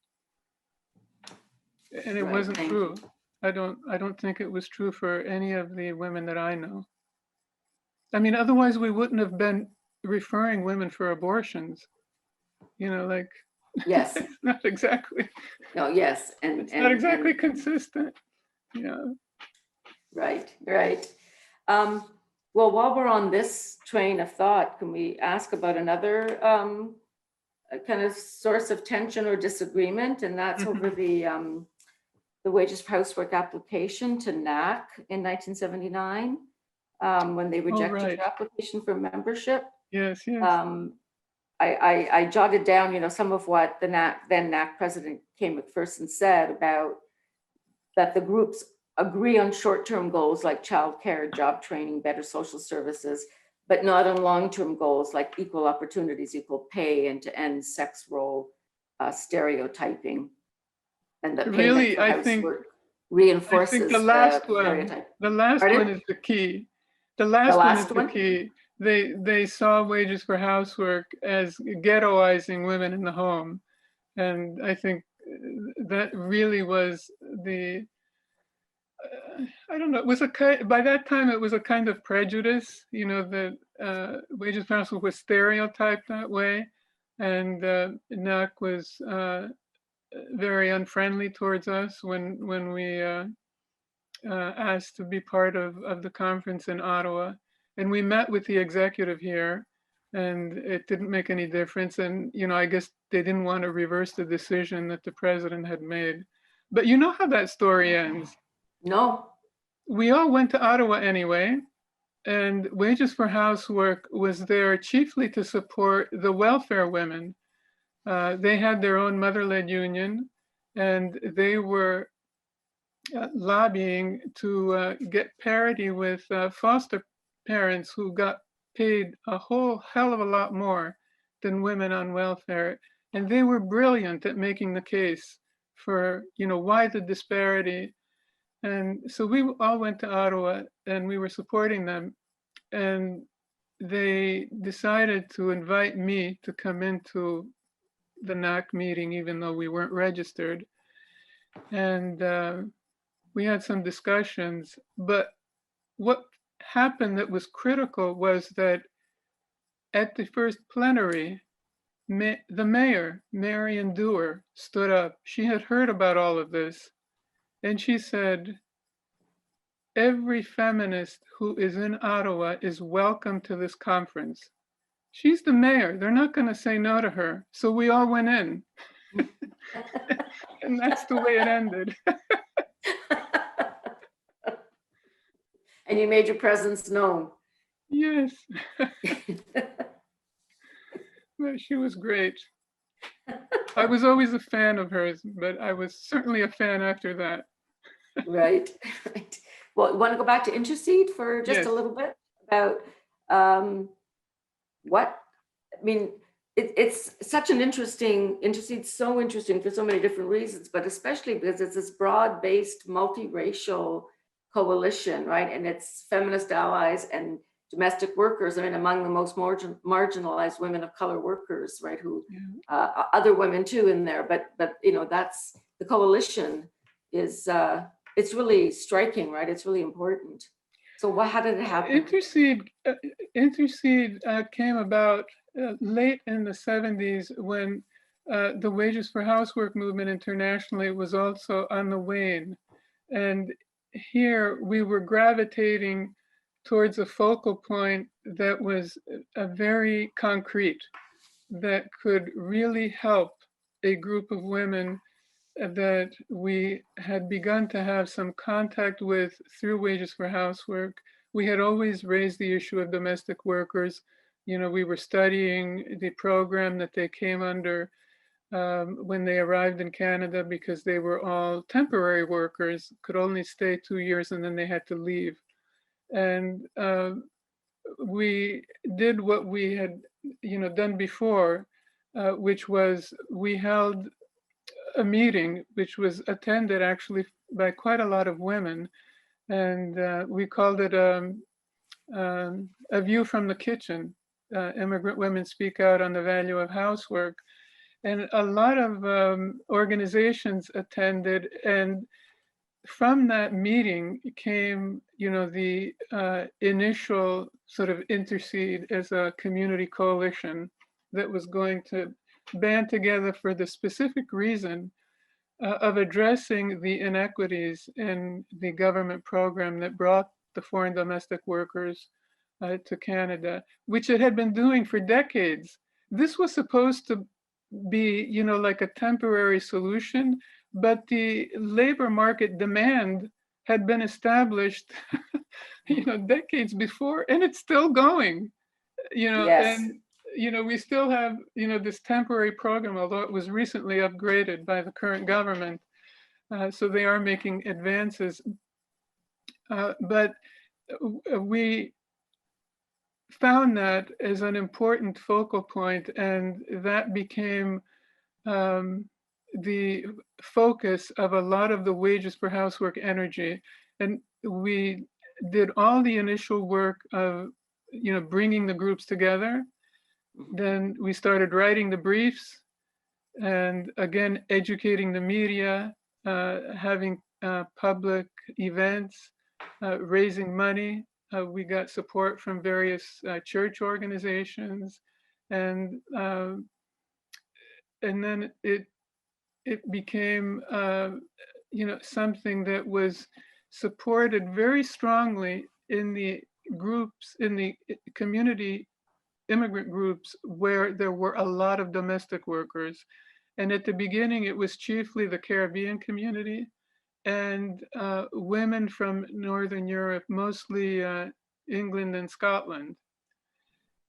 and it Right, wasn't thank true. you. I don't think it was true for any of the women that I know. I mean, otherwise we wouldn't have been referring women for abortions. Like, Yes. it's not exactly. No, yes. It's not exactly consistent. Right, right. Well, while we're on this train of thought, can we ask about another kind of source of tension or disagreement? And that's over the wages for housework application to NAC in 1979, when they rejected right. your application for membership. Yes. I jotted down, some of what the then NAC president Kay McPherson said about that the groups agree on short-term goals like childcare, job training, better social services, but not on long-term goals like equal opportunities, equal pay, and to end sex role stereotyping. And that really, I think reinforces the last stereotype. The last Pardon? one is the key. The last one is the key. They saw wages for housework as ghettoizing women in the home, and I think that really was the. I don't know. It was by that time it was a kind of prejudice, that wages for housework was stereotyped that way, and NAC was very unfriendly towards us when we asked to be part of the conference in Ottawa. And we met with the executive here, and it didn't make any difference. And, I guess they didn't want to reverse the decision that the president had made. But you know how that story ends. No. We all went to Ottawa anyway, and Wages for Housework was there chiefly to support the welfare women. They had their own mother-led union, and they were lobbying to get parity with foster parents who got paid a whole hell of a lot more than women on welfare. And they were brilliant at making the case for, why the disparity. And so we all went to Ottawa and we were supporting them. And they decided to invite me to come into the NAC meeting, even though we weren't registered. And we had some discussions, but what happened that was critical was that at the first plenary, the mayor, Marion Dewar, stood up. She had heard about all of this, and she said, every feminist who is in Ottawa is welcome to this conference. She's the mayor. They're not going to say no to her. So we all went in. And that's the way it ended. And you made your presence known. Yes. Well, she was great. I was always a fan of hers, but I was certainly a fan after that. Right. Well, you want to go back to Intercede for just a little bit about it's such an interesting, Intercede's so interesting for so many different reasons, but especially because it's this broad-based multiracial coalition, right? And it's feminist allies and domestic workers, among the most marginalized women of color workers, right? Who other women too in there, but that's the coalition is it's really striking, right? It's really important. So how did it happen? Intercede came about late in the 70s when the Wages for Housework movement internationally was also on the wane. And here we were gravitating towards a focal point that was very concrete, that could really help a group of women that we had begun to have some contact with through Wages for Housework. We had always raised the issue of domestic workers. We were studying the program that they came under. when they arrived in Canada, because they were all temporary workers, could only stay 2 years and then they had to leave. And we did what we had, done before, which was we held a meeting, which was attended actually by quite a lot of women, and we called it a view from the kitchen. Immigrant women speak out on the value of housework, and a lot of organizations attended, and from that meeting came, the initial sort of Intercede as a community coalition that was going to band together for the specific reason of addressing the inequities in the government program that brought the foreign domestic workers to Canada, which it had been doing for decades. This was supposed to be, like a temporary solution, but the labor market demand had been established, decades before, and it's still going, Yes. and, we still have, this temporary program, although it was recently upgraded by the current government. So they are making advances. But we found that as an important focal point, and that became the focus of a lot of the wages per housework energy. And we did all the initial work of, bringing the groups together. Then we started writing the briefs, and again, educating the media, having public events, raising money. We got support from various church organizations, and then it became something that was supported very strongly in the groups, in the community immigrant groups where there were a lot of domestic workers. And at the beginning, it was chiefly the Caribbean community and women from Northern Europe, mostly England and Scotland.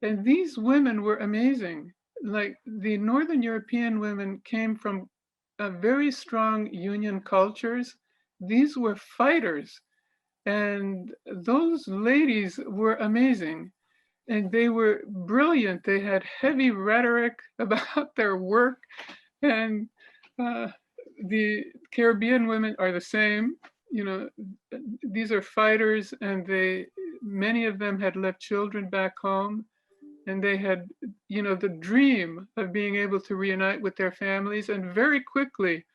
And these women were amazing. Like, the Northern European women came from very strong union cultures. These were fighters. And those ladies were amazing. And they were brilliant. They had heavy rhetoric about their work. And the Caribbean women are the same. These are fighters, and many of them had left children back home, and they had, the dream of being able to reunite with their families. And very quickly,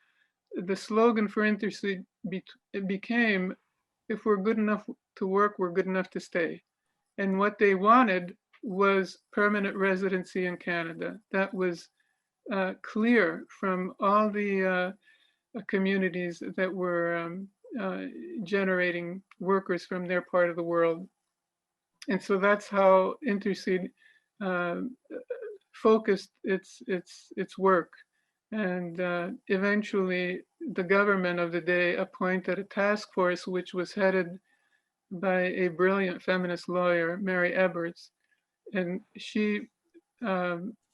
the slogan for Intercede became, if we're good enough to work, we're good enough to stay. And what they wanted was permanent residency in Canada. That was clear from all the communities that were generating workers from their part of the world. And so that's how Intercede focused its work. And eventually, the government of the day appointed a task force, which was headed by a brilliant feminist lawyer, Mary Eberts. And she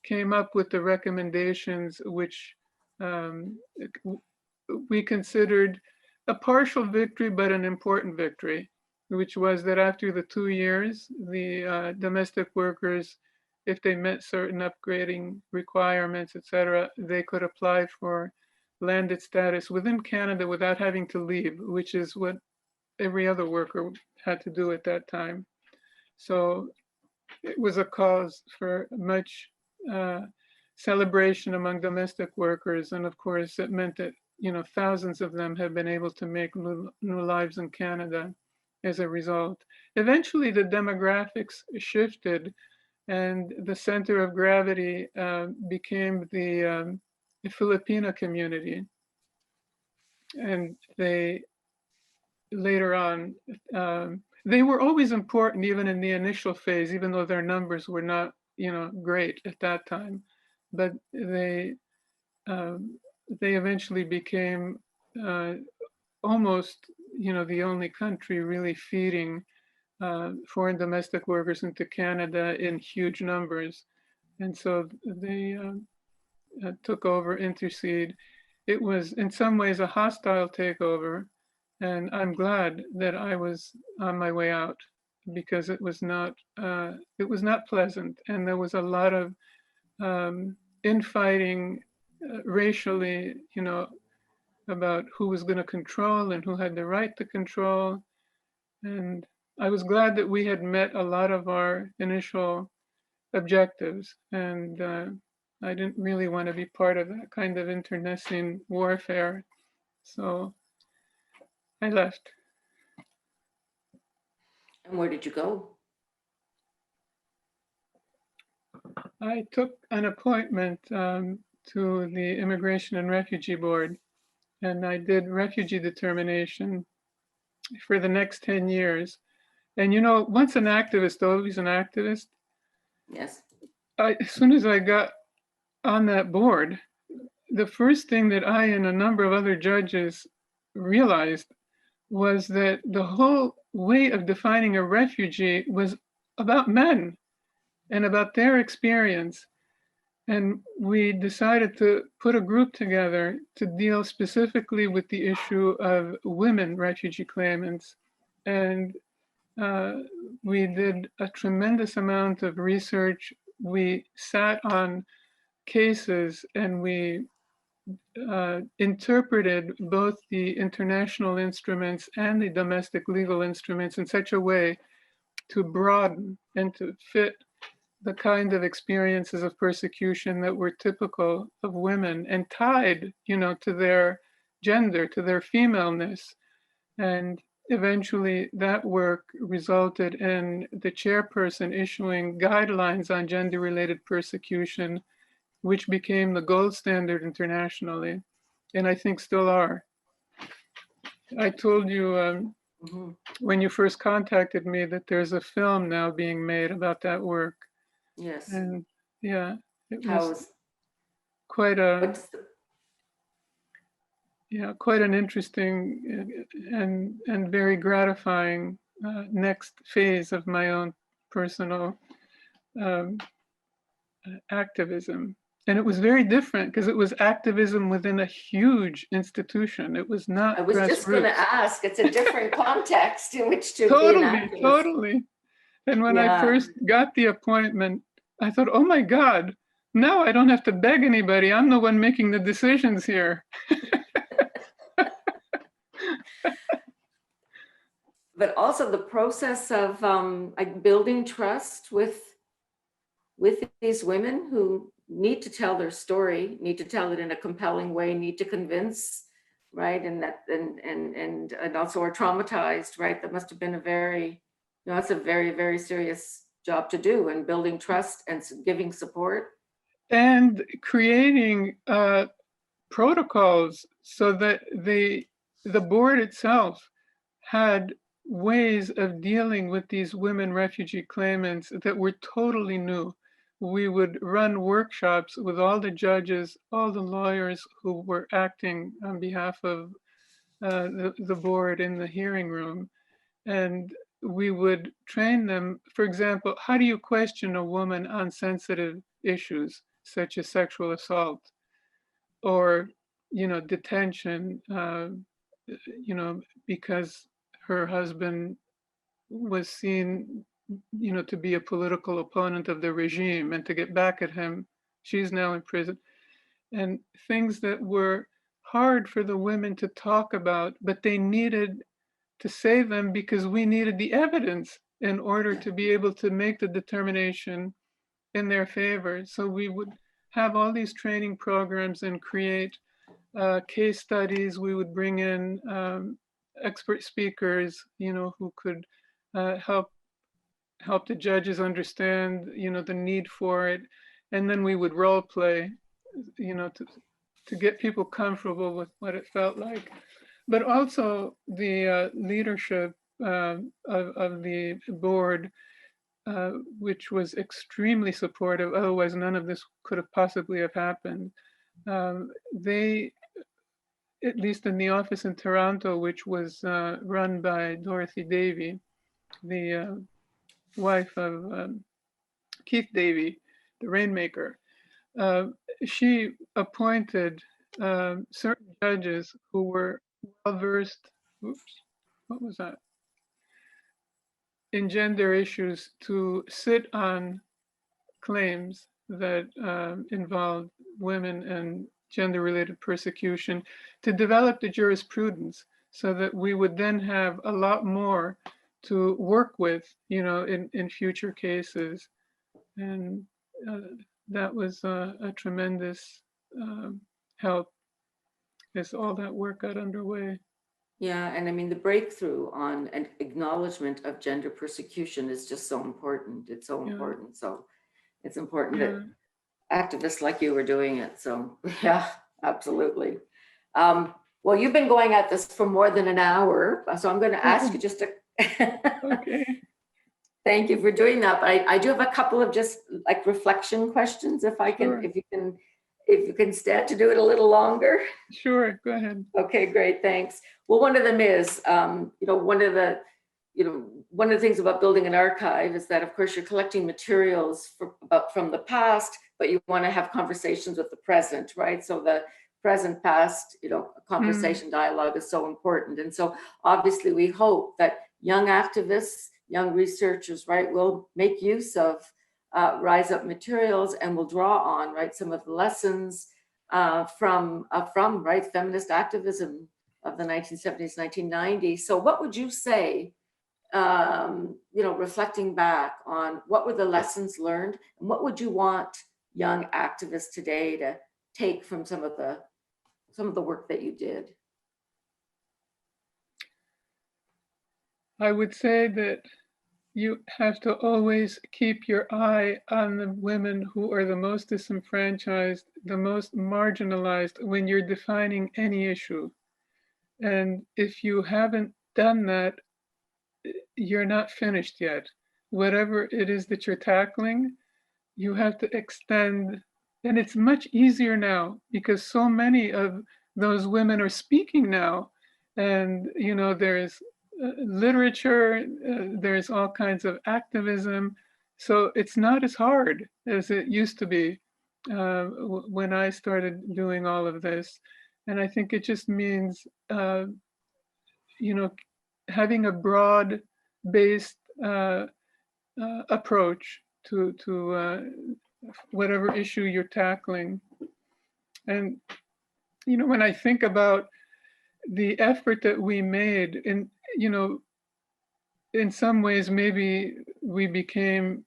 came up with the recommendations, which we considered a partial victory, but an important victory, which was that after the 2 years, the domestic workers, if they met certain upgrading requirements, etc., they could apply for landed status within Canada without having to leave, which is what every other worker had to do at that time. So it was a cause for much celebration among domestic workers. And of course, it meant that, thousands of them have been able to make new lives in Canada as a result. Eventually, the demographics shifted, and the center of gravity became the Filipino community. And they later on, they were always important, even in the initial phase, even though their numbers were not, great at that time. But they eventually became almost, the only country really feeding foreign domestic workers into Canada in huge numbers. And so took over Intercede. It was in some ways a hostile takeover, and I'm glad that I was on my way out, because it was not pleasant, and there was a lot of infighting racially, about who was going to control and who had the right to control. And I was glad that we had met a lot of our initial objectives, and I didn't really want to be part of that kind of internecine warfare, so I left. And where did you go? I took an appointment to the Immigration and Refugee Board, and I did refugee determination for the next 10 years. And once an activist, always an activist. Yes. As soon as I got on that board, the first thing that I and a number of other judges realized was that the whole way of defining a refugee was about men and about their experience. And we decided to put a group together to deal specifically with the issue of women refugee claimants. And we did a tremendous amount of research. We sat on cases and we interpreted both the international instruments and the domestic legal instruments in such a way to broaden and to fit the kind of experiences of persecution that were typical of women and tied, to their gender, to their femaleness. And eventually that work resulted in the chairperson issuing guidelines on gender-related persecution, which became the gold standard internationally, and I think still are. I told you when you first contacted me that there's a film now being made about that work. Yes. And yeah, it How was is, quite what's the, quite an interesting and very gratifying next phase of my own personal activism. And it was very different because it was activism within a huge institution. It was not I was just going grassroots. to ask, it's a different context in which to be an Totally, activist. totally. And when I Yeah. first got the appointment, I thought, oh my God, now I don't have to beg anybody. I'm the one making the decisions here. But also the process of like building trust with these women who need to tell their story, need to tell it in a compelling way, need to convince, right? And that and also are traumatized, right? That must have been a very, it's a very, very serious job to do, and building trust and giving support. And creating protocols so that the board itself had ways of dealing with these women refugee claimants that were totally new. We would run workshops with all the judges, all the lawyers who were acting on behalf of the board in the hearing room. And we would train them, for example, how do you question a woman on sensitive issues such as sexual assault or, detention, because her husband was seen, to be a political opponent of the regime, and to get back at him, she's now in prison. And things that were hard for the women to talk about, but they needed to say them because we needed the evidence in order to be able to make the determination in their favor. So we would have all these training programs and create case studies. We would bring in expert speakers, who could help the judges understand, the need for it. And then we would role play, to get people comfortable with what it felt like. But also the leadership of the board, which was extremely supportive. Otherwise, none of this could have possibly have happened. They, at least in the office in Toronto, which was run by Dorothy Davy, the wife of Keith Davy, the Rainmaker, she appointed certain judges who were well versed. Oops, what was that? In gender issues to sit on claims that involved women and gender-related persecution, to develop the jurisprudence so that we would then have a lot more to work with, in future cases. And that was a tremendous help as all that work got underway. Yeah, and I mean, the breakthrough on an acknowledgement of gender persecution is just so important. It's so important. So it's important that activists like you were doing it. So yeah, absolutely. Well, you've been going at this for more than an hour, so I'm going to ask you just to Okay. Thank you for doing that. But I do have a couple of just like reflection questions, if I can, Sure. if you can stand to do it a little longer. Sure, go ahead. Okay, great, thanks. Well, one of them is, one of the things about building an archive is that, of course, you're collecting materials from the past, but you want to have conversations with the present, right? So the present past, conversation dialogue is so important. And so obviously we hope that young activists, young researchers, right, will make use of Rise Up materials and will draw on, right, some of the lessons from right, feminist activism of the 1970s, 1990s. So what would you say, reflecting back on what were the lessons learned and what would you want young activists today to take from some of the work that you did? I would say that you have to always keep your eye on the women who are the most disenfranchised, the most marginalized when you're defining any issue. And if you haven't done that, you're not finished yet. Whatever it is that you're tackling, you have to extend. And it's much easier now because so many of those women are speaking now. And, there's literature, there's all kinds of activism. So it's not as hard as it used to be when I started doing all of this. And I think it just means, having a broad-based approach to whatever issue you're tackling. And, when I think about the effort that we made in some ways, maybe we became,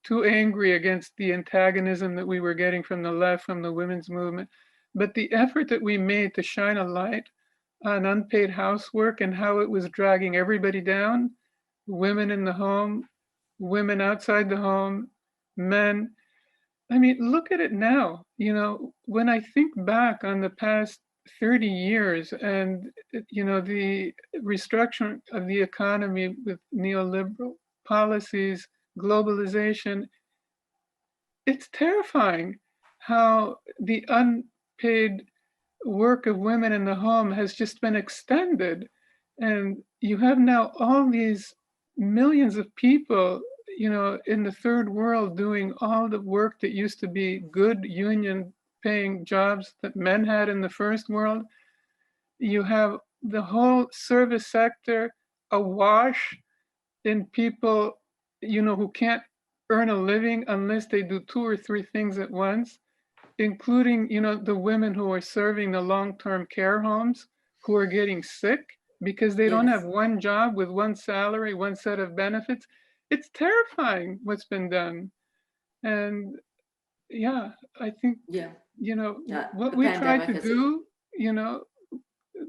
too angry against the antagonism that we were getting from the left, from the women's movement. But the effort that we made to shine a light on unpaid housework and how it was dragging everybody down, women in the home, women outside the home, men. I mean, look at it now. When I think back on the past 30 years and, the restructuring of the economy with neoliberal policies, globalization, it's terrifying how the unpaid work of women in the home has just been extended. And you have now all these millions of people, in the third world doing all the work that used to be good union paying jobs that men had in the first world. You have the whole service sector awash in people, who can't earn a living unless they do 2 or 3 things at once, including, the women who are serving the long-term care homes who are getting sick because they don't have one job with one salary, one set of benefits. It's terrifying what's been done. And yeah, I think, what we tried to do,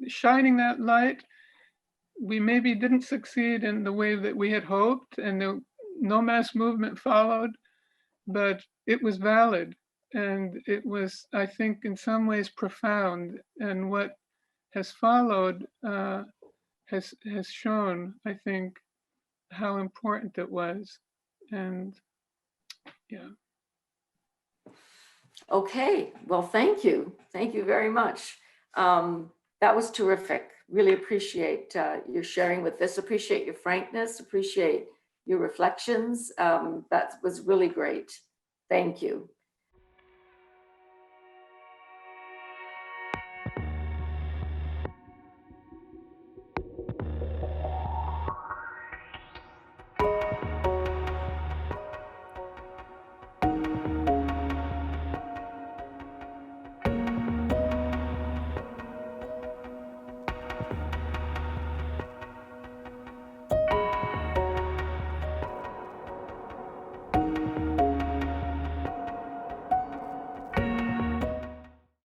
shining that light, we maybe didn't succeed in the way that we had hoped, and no mass movement followed, but it was valid. And it was, I think, in some ways profound. And what has followed has shown, I think, how important it was. And yeah. Okay, well, thank you. Thank you very much. That was terrific. Really appreciate your sharing with this, appreciate your frankness, appreciate your reflections. That was really great. Thank you.